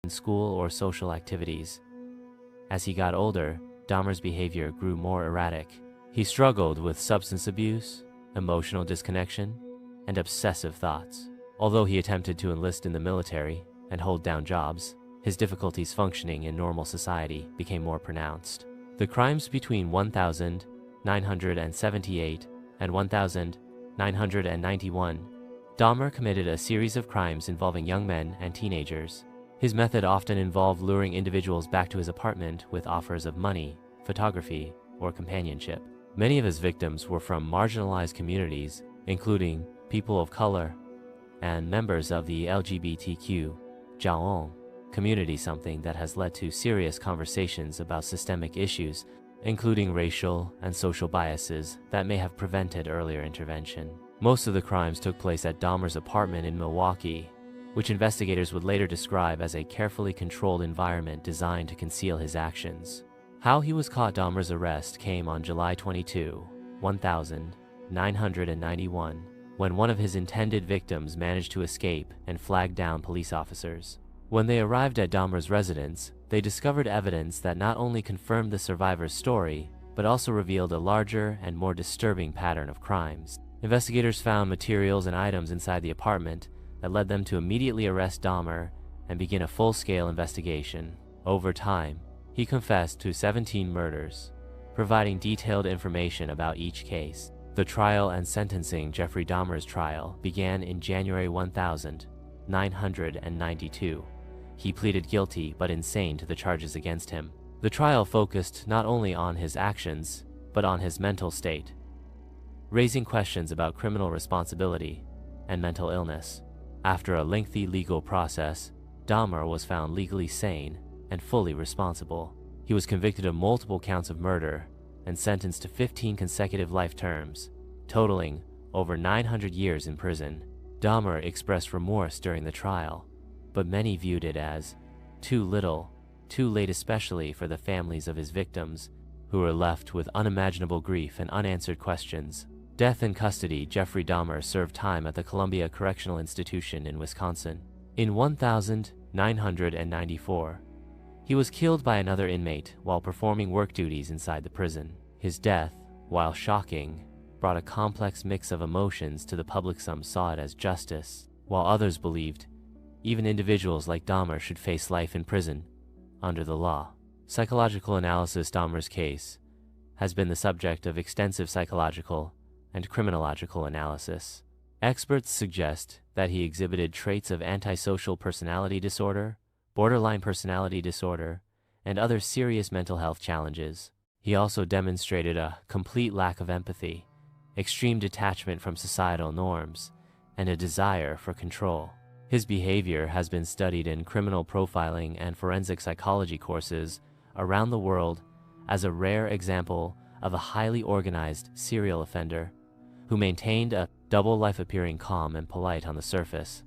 in school or social activities. As he got older, Dahmer's behavior grew more erratic. He struggled with substance abuse, emotional disconnection, and obsessive thoughts. Although he attempted to enlist in the military and hold down jobs, his difficulties functioning in normal society became more pronounced. The crimes between 1978 and 1991, Dahmer committed a series of crimes involving young men and teenagers. His method often involved luring individuals back to his apartment with offers of money, photography, or companionship. Many of his victims were from marginalized communities, including people of color and members of the LGBTQ community, something that has led to serious conversations about systemic issues, including racial and social biases that may have prevented earlier intervention. Most of the crimes took place at Dahmer's apartment in Milwaukee, which investigators would later describe as a carefully controlled environment designed to conceal his actions. How he was caught. Dahmer's arrest came on July 22, 1991, when one of his intended victims managed to escape and flag down police officers. When they arrived at Dahmer's residence, they discovered evidence that not only confirmed the survivor's story, but also revealed a larger and more disturbing pattern of crimes. Investigators found materials and items inside the apartment that led them to immediately arrest Dahmer and begin a full-scale investigation. Over time, he confessed to 17 murders, providing detailed information about each case. The trial and sentencing. Jeffrey Dahmer's trial began in January 1992. He pleaded guilty but insane to the charges against him. The trial focused not only on his actions, but on his mental state, raising questions about criminal responsibility and mental illness. After a lengthy legal process, Dahmer was found legally sane and fully responsible. He was convicted of multiple counts of murder and sentenced to 15 consecutive life terms, totaling over 900 years in prison. Dahmer expressed remorse during the trial, but many viewed it as too little, too late, especially for the families of his victims, who were left with unimaginable grief and unanswered questions. Death in custody. Jeffrey Dahmer served time at the Columbia Correctional Institution in Wisconsin. In 1994, he was killed by another inmate while performing work duties inside the prison. His death, while shocking, brought a complex mix of emotions to the public. Some saw it as justice, while others believed even individuals like Dahmer should face life in prison under the law. Psychological analysis. Dahmer's case has been the subject of extensive psychological and criminological analysis. Experts suggest that he exhibited traits of antisocial personality disorder, borderline personality disorder, and other serious mental health challenges. He also demonstrated a complete lack of empathy, extreme detachment from societal norms, and a desire for control. His behavior has been studied in criminal profiling and forensic psychology courses around the world as a rare example of a highly organized serial offender who maintained a double life, appearing calm and polite on the surface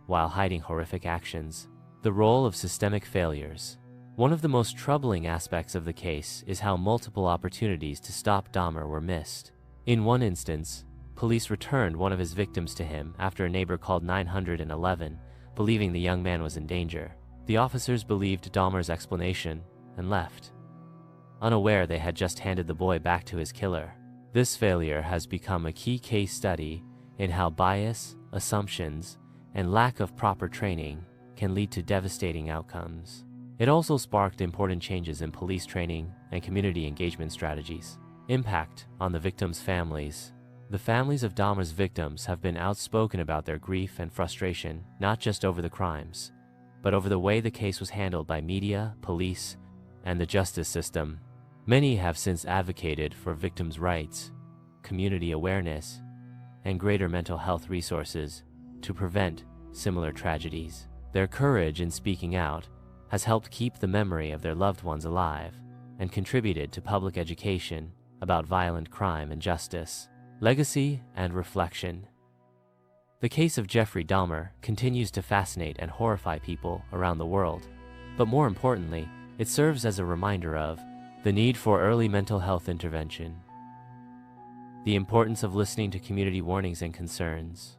while hiding horrific actions. The role of systemic failures. One of the most troubling aspects of the case is how multiple opportunities to stop Dahmer were missed. In one instance, police returned one of his victims to him after a neighbor called 911, believing the young man was in danger. The officers believed Dahmer's explanation and left, unaware they had just handed the boy back to his killer. This failure has become a key case study in how bias, assumptions, and lack of proper training can lead to devastating outcomes. It also sparked important changes in police training and community engagement strategies. Impact on the victims' families. The families of Dahmer's victims have been outspoken about their grief and frustration, not just over the crimes, but over the way the case was handled by media, police, and the justice system. Many have since advocated for victims' rights, community awareness, and greater mental health resources to prevent similar tragedies. Their courage in speaking out has helped keep the memory of their loved ones alive and contributed to public education about violent crime and justice. Legacy and reflection. The case of Jeffrey Dahmer continues to fascinate and horrify people around the world, but more importantly, it serves as a reminder of the need for early mental health intervention, the importance of listening to community warnings and concerns,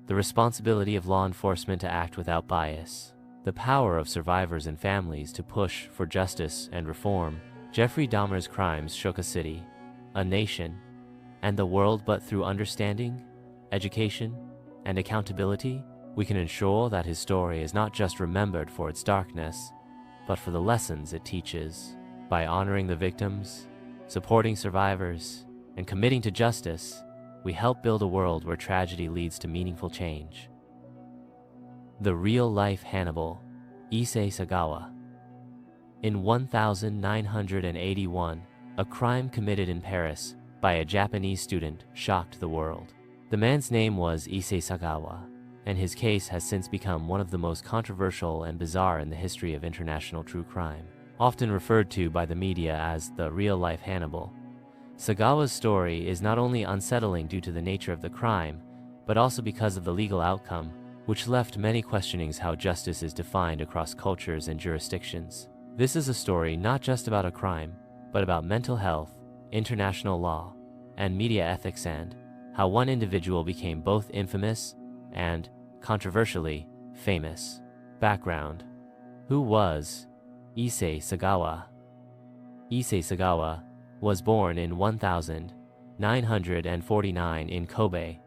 the responsibility of law enforcement to act without bias, the power of survivors and families to push for justice and reform. Jeffrey Dahmer's crimes shook a city, a nation, and the world, but through understanding, education, and accountability, we can ensure that his story is not just remembered for its darkness, but for the lessons it teaches. By honoring the victims, supporting survivors, and committing to justice, we help build a world where tragedy leads to meaningful change. The real-life Hannibal, Issei Sagawa. In 1981, a crime committed in Paris by a Japanese student shocked the world. The man's name was Issei Sagawa, and his case has since become one of the most controversial and bizarre in the history of international true crime. Often referred to by the media as the real-life Hannibal, Sagawa's story is not only unsettling due to the nature of the crime, but also because of the legal outcome, which left many questionings how justice is defined across cultures and jurisdictions. This is a story not just about a crime, but about mental health, international law, and media ethics, and how one individual became both infamous and, controversially, famous. Background: who was Issei Sagawa? Issei Sagawa was born in 1949 in Kobe,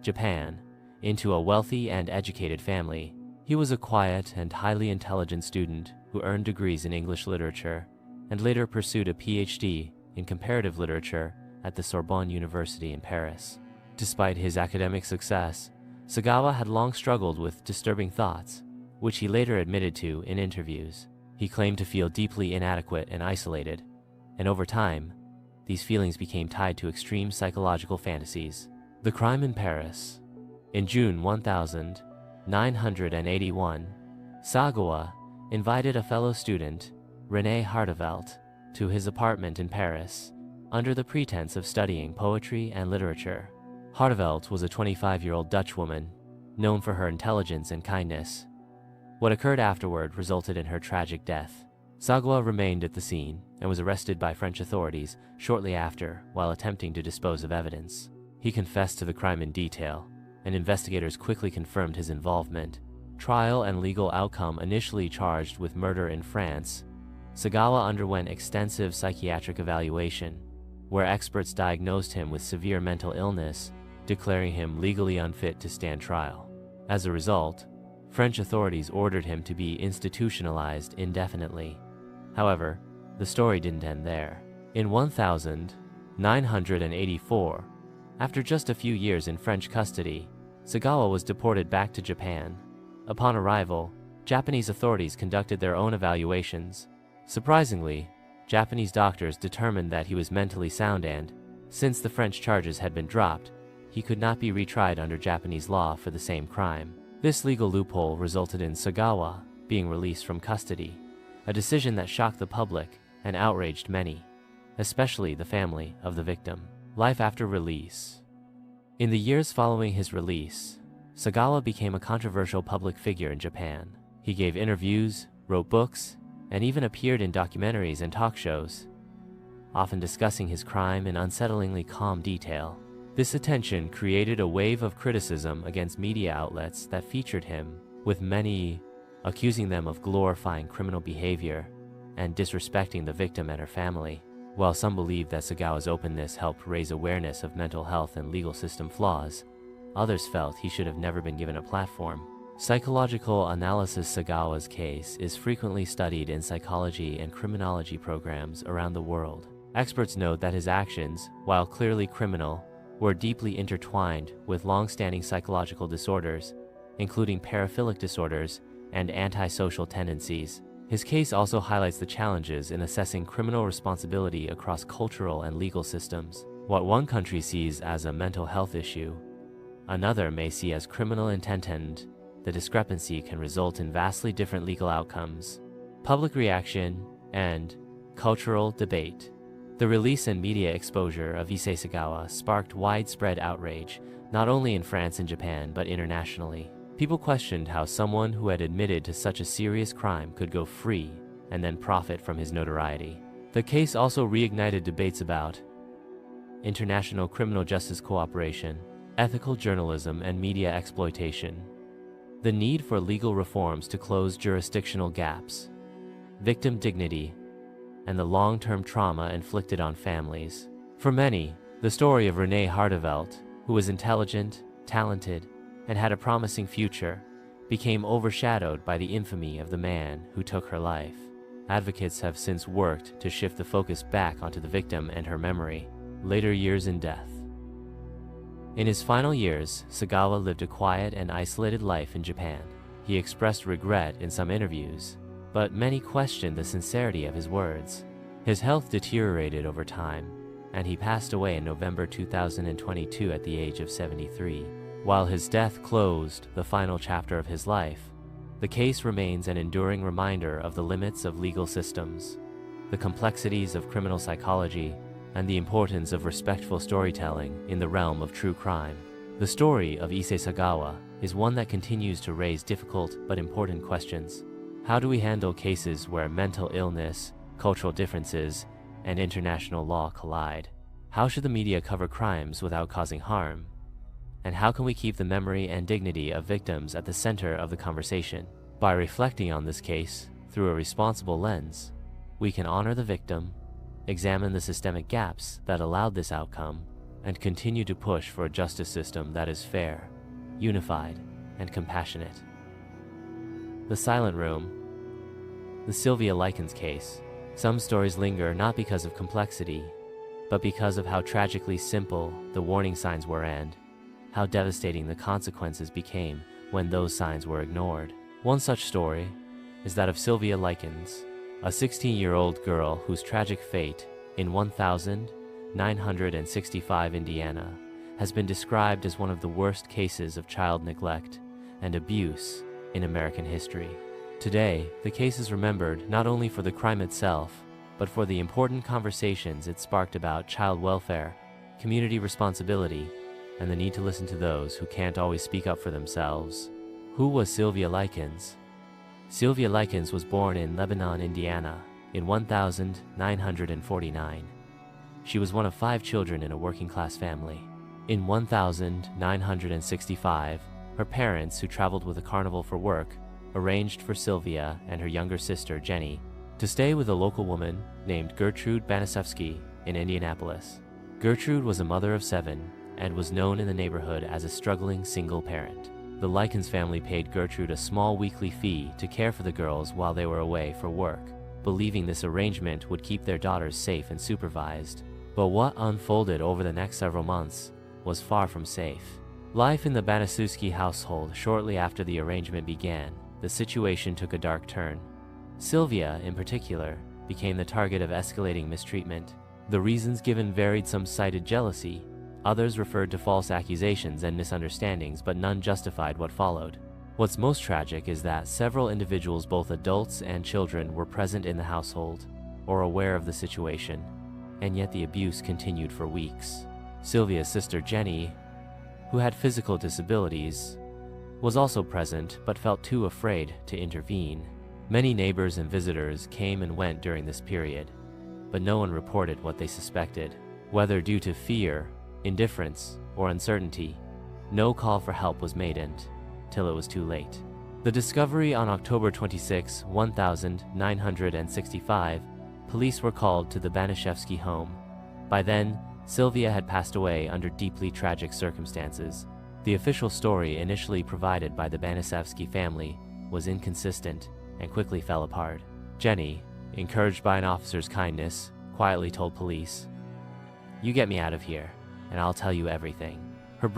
Japan, into a wealthy and educated family. He was a quiet and highly intelligent student who earned degrees in English literature and later pursued a PhD in comparative literature at the Sorbonne University in Paris. Despite his academic success, Sagawa had long struggled with disturbing thoughts, which he later admitted to in interviews. He claimed to feel deeply inadequate and isolated, and over time, these feelings became tied to extreme psychological fantasies. The crime in Paris. In June 1981, Sagawa invited a fellow student, René Hartevelt, to his apartment in Paris, under the pretense of studying poetry and literature. Hartevelt was a 25-year-old Dutch woman, known for her intelligence and kindness. What occurred afterward resulted in her tragic death. Sagawa remained at the scene and was arrested by French authorities shortly after while attempting to dispose of evidence. He confessed to the crime in detail, and investigators quickly confirmed his involvement. Trial and legal outcome: initially charged with murder in France, Sagawa underwent extensive psychiatric evaluation, where experts diagnosed him with severe mental illness, declaring him legally unfit to stand trial. As a result, French authorities ordered him to be institutionalized indefinitely. However, the story didn't end there. In 1984, after just a few years in French custody, Sagawa was deported back to Japan. Upon arrival, Japanese authorities conducted their own evaluations. Surprisingly, Japanese doctors determined that he was mentally sound and, since the French charges had been dropped, he could not be retried under Japanese law for the same crime. This legal loophole resulted in Sagawa being released from custody, a decision that shocked the public and outraged many, especially the family of the victim. Life after release. In the years following his release, Sagawa became a controversial public figure in Japan. He gave interviews, wrote books, and even appeared in documentaries and talk shows, often discussing his crime in unsettlingly calm detail. This attention created a wave of criticism against media outlets that featured him, with many accusing them of glorifying criminal behavior and disrespecting the victim and her family. While some believed that Sagawa's openness helped raise awareness of mental health and legal system flaws, others felt he should have never been given a platform. Psychological analysis. Sagawa's case is frequently studied in psychology and criminology programs around the world. Experts note that his actions, while clearly criminal, were deeply intertwined with long-standing psychological disorders, including paraphilic disorders and antisocial tendencies. His case also highlights the challenges in assessing criminal responsibility across cultural and legal systems. What one country sees as a mental health issue, another may see as criminal intent, and the discrepancy can result in vastly different legal outcomes. Public reaction and cultural debate. The release and media exposure of Issei Sagawa sparked widespread outrage, not only in France and Japan but internationally. People questioned how someone who had admitted to such a serious crime could go free and then profit from his notoriety. The case also reignited debates about international criminal justice cooperation, ethical journalism, and media exploitation. The need for legal reforms to close jurisdictional gaps, victim dignity, and the long-term trauma inflicted on families. For many, the story of Renee Hartevelt, who was intelligent, talented, and had a promising future, became overshadowed by the infamy of the man who took her life. Advocates have since worked to shift the focus back onto the victim and her memory. Later years in death. In his final years, Sagawa lived a quiet and isolated life in Japan. He expressed regret in some interviews, but many questioned the sincerity of his words. His health deteriorated over time, and he passed away in November 2022 at the age of 73. While his death closed the final chapter of his life, the case remains an enduring reminder of the limits of legal systems, the complexities of criminal psychology, and the importance of respectful storytelling in the realm of true crime. The story of Issei Sagawa is one that continues to raise difficult but important questions. How do we handle cases where mental illness, cultural differences, and international law collide? How should the media cover crimes without causing harm? And how can we keep the memory and dignity of victims at the center of the conversation? By reflecting on this case through a responsible lens, we can honor the victim, examine the systemic gaps that allowed this outcome, and continue to push for a justice system that is fair, unified, and compassionate. The Silent Room. The Sylvia Likens case. Some stories linger not because of complexity, but because of how tragically simple the warning signs were and how devastating the consequences became when those signs were ignored. One such story is that of Sylvia Likens, a 16-year-old girl whose tragic fate in 1965 Indiana has been described as one of the worst cases of child neglect and abuse in American history. Today, the case is remembered not only for the crime itself, but for the important conversations it sparked about child welfare, community responsibility, and the need to listen to those who can't always speak up for themselves. Who was Sylvia Likens? Sylvia Likens was born in Lebanon, Indiana, in 1949. She was one of 5 children in a working-class family. In 1965, her parents, who traveled with a carnival for work, arranged for Sylvia and her younger sister, Jenny, to stay with a local woman named Gertrude Banaszewski in Indianapolis. Gertrude was a mother of 7 and was known in the neighborhood as a struggling single parent. The Likens family paid Gertrude a small weekly fee to care for the girls while they were away for work, believing this arrangement would keep their daughters safe and supervised. But what unfolded over the next several months was far from safe. Life in the Banaszewski household shortly after the arrangement began, the situation took a dark turn. Sylvia, in particular, became the target of escalating mistreatment. The reasons given varied. Some cited jealousy, others referred to false accusations and misunderstandings, but none justified what followed. What's most tragic is that several individuals, both adults and children, were present in the household or aware of the situation, and yet the abuse continued for weeks. Sylvia's sister Jenny, who had physical disabilities, was also present but felt too afraid to intervene. Many neighbors and visitors came and went during this period, but no one reported what they suspected. Whether due to fear, indifference, or uncertainty, no call for help was made until it was too late. The discovery on October 26, 1965, police were called to the Banaszewski home. By then, Sylvia had passed away under deeply tragic circumstances. The official story initially provided by the Banaszewski family was inconsistent and quickly fell apart. Jenny, encouraged by an officer's kindness, quietly told police, "You get me out of here, and I'll tell you everything." Her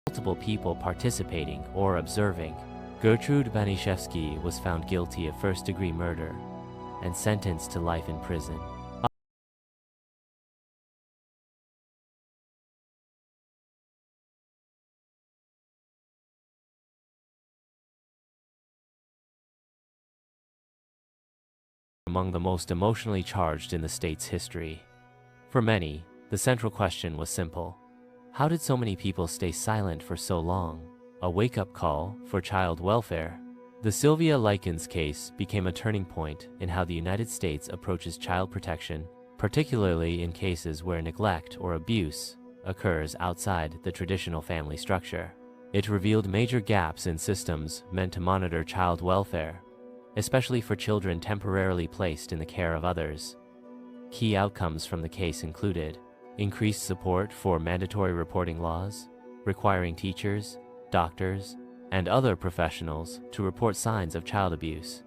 multiple people participating or observing. Gertrude Banaszewski was found guilty of first-degree murder and sentenced to life in prison. among the most emotionally charged in the state's history. For many, the central question was simple. How did so many people stay silent for so long? A wake-up call for child welfare. The Sylvia Likens case became a turning point in how the United States approaches child protection, particularly in cases where neglect or abuse occurs outside the traditional family structure. It revealed major gaps in systems meant to monitor child welfare, especially for children temporarily placed in the care of others. Key outcomes from the case included increased support for mandatory reporting laws, requiring teachers, doctors, and other professionals to report signs of child abuse,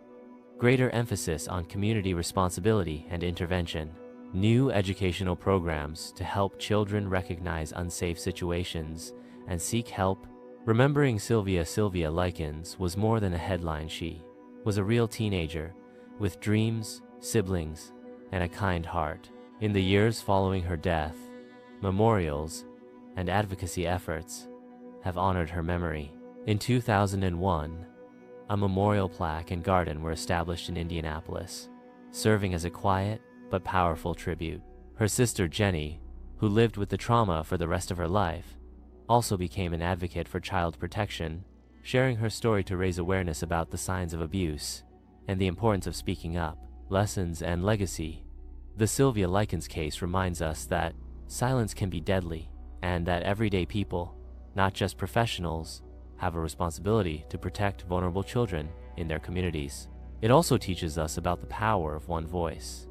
greater emphasis on community responsibility and intervention, new educational programs to help children recognize unsafe situations and seek help. Remembering Sylvia Likens was more than a headline. She was a real teenager with dreams, siblings, and a kind heart. In the years following her death, memorials and advocacy efforts have honored her memory. In 2001, a memorial plaque and garden were established in Indianapolis, serving as a quiet but powerful tribute. Her sister Jenny, who lived with the trauma for the rest of her life, also became an advocate for child protection, sharing her story to raise awareness about the signs of abuse and the importance of speaking up. Lessons and legacy. The Sylvia Likens case reminds us that silence can be deadly and that everyday people, not just professionals, have a responsibility to protect vulnerable children in their communities. It also teaches us about the power of one voice.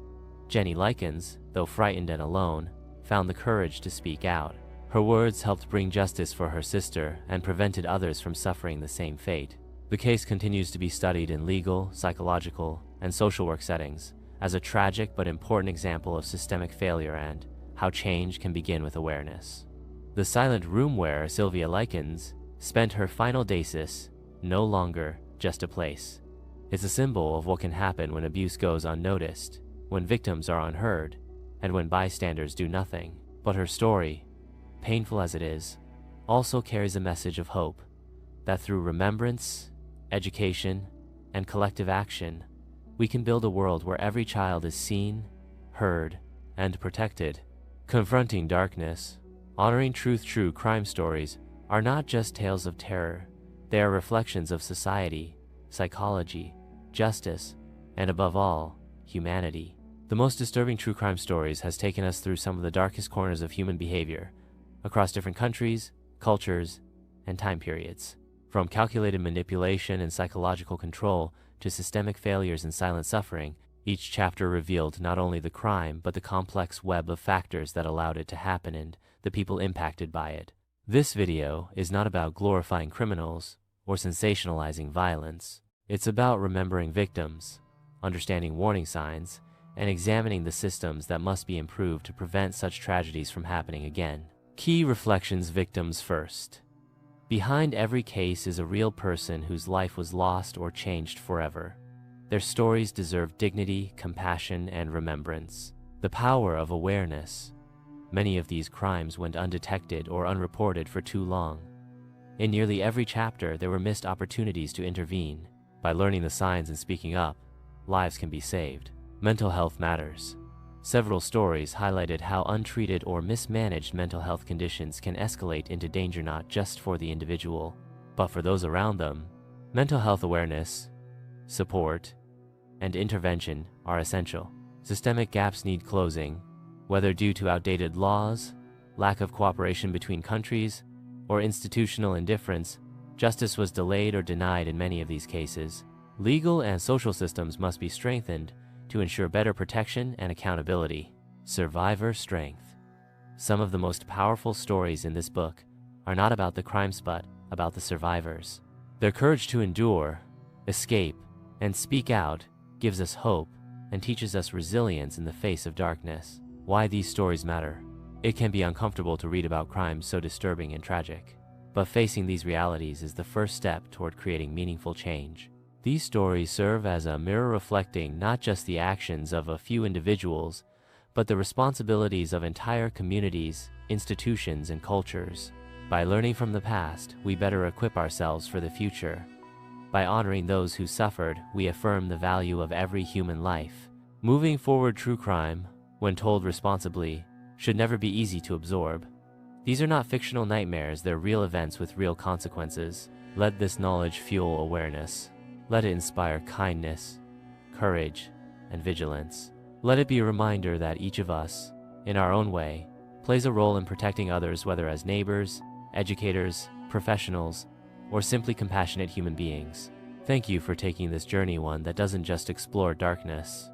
Jenny Likens, though frightened and alone, found the courage to speak out. Her words helped bring justice for her sister and prevented others from suffering the same fate. The case continues to be studied in legal, psychological, and social work settings as a tragic but important example of systemic failure and how change can begin with awareness. The silent room where Sylvia Likens spent her final days is no longer just a place. It's a symbol of what can happen when abuse goes unnoticed, when victims are unheard, and when bystanders do nothing. But her story, painful as it is, also carries a message of hope that through remembrance, education, and collective action, we can build a world where every child is seen, heard, and protected. Confronting darkness, honoring truth. True crime stories are not just tales of terror. They are reflections of society, psychology, justice, and above all, humanity. The Most Disturbing True Crime Stories has taken us through some of the darkest corners of human behavior across different countries, cultures, and time periods. From calculated manipulation and psychological control to systemic failures and silent suffering, each chapter revealed not only the crime but the complex web of factors that allowed it to happen and the people impacted by it. This video is not about glorifying criminals or sensationalizing violence. It's about remembering victims, understanding warning signs, and examining the systems that must be improved to prevent such tragedies from happening again. Key reflections. Victims first. Behind every case is a real person whose life was lost or changed forever. Their stories deserve dignity, compassion, and remembrance. The power of awareness. Many of these crimes went undetected or unreported for too long. In nearly every chapter, there were missed opportunities to intervene. By learning the signs and speaking up, lives can be saved. Mental health matters. Several stories highlighted how untreated or mismanaged mental health conditions can escalate into danger not just for the individual, but for those around them. Mental health awareness, support, and intervention are essential. Systemic gaps need closing, whether due to outdated laws, lack of cooperation between countries, or institutional indifference. Justice was delayed or denied in many of these cases. Legal and social systems must be strengthened to ensure better protection and accountability. Survivor strength. Some of the most powerful stories in this book are not about the crimes but about the survivors. Their courage to endure, escape, and speak out gives us hope and teaches us resilience in the face of darkness. Why these stories matter. It can be uncomfortable to read about crimes so disturbing and tragic, but facing these realities is the first step toward creating meaningful change. These stories serve as a mirror reflecting not just the actions of a few individuals, but the responsibilities of entire communities, institutions, and cultures. By learning from the past, we better equip ourselves for the future. By honoring those who suffered, we affirm the value of every human life Moving forward, true crime, when told responsibly, should never be easy to absorb. These are not fictional nightmares, they're real events with real consequences. Let this knowledge fuel awareness. Let it inspire kindness, courage, and vigilance. Let it be a reminder that each of us, in our own way, plays a role in protecting others, whether as neighbors, educators, professionals, or simply compassionate human beings. Thank you for taking this journey, one that doesn't just explore darkness,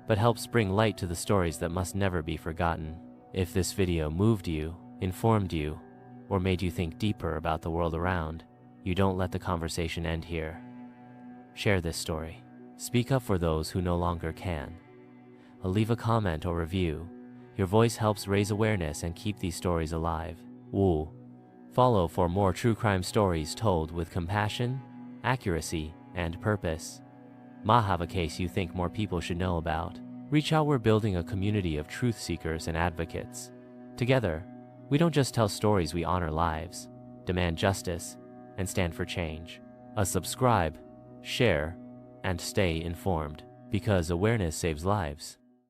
but helps bring light to the stories that must never be forgotten. If this video moved you, informed you, or made you think deeper about the world around you, don't let the conversation end here. Share this story. Speak up for those who no longer can. Leave a comment or review. Your voice helps raise awareness and keep these stories alive. Woo. Follow for more true crime stories told with compassion, accuracy, and purpose. Have a case you think more people should know about. Reach out, we're building a community of truth seekers and advocates. Together, we don't just tell stories, we honor lives, demand justice, and stand for change. Subscribe, share, and stay informed, because awareness saves lives.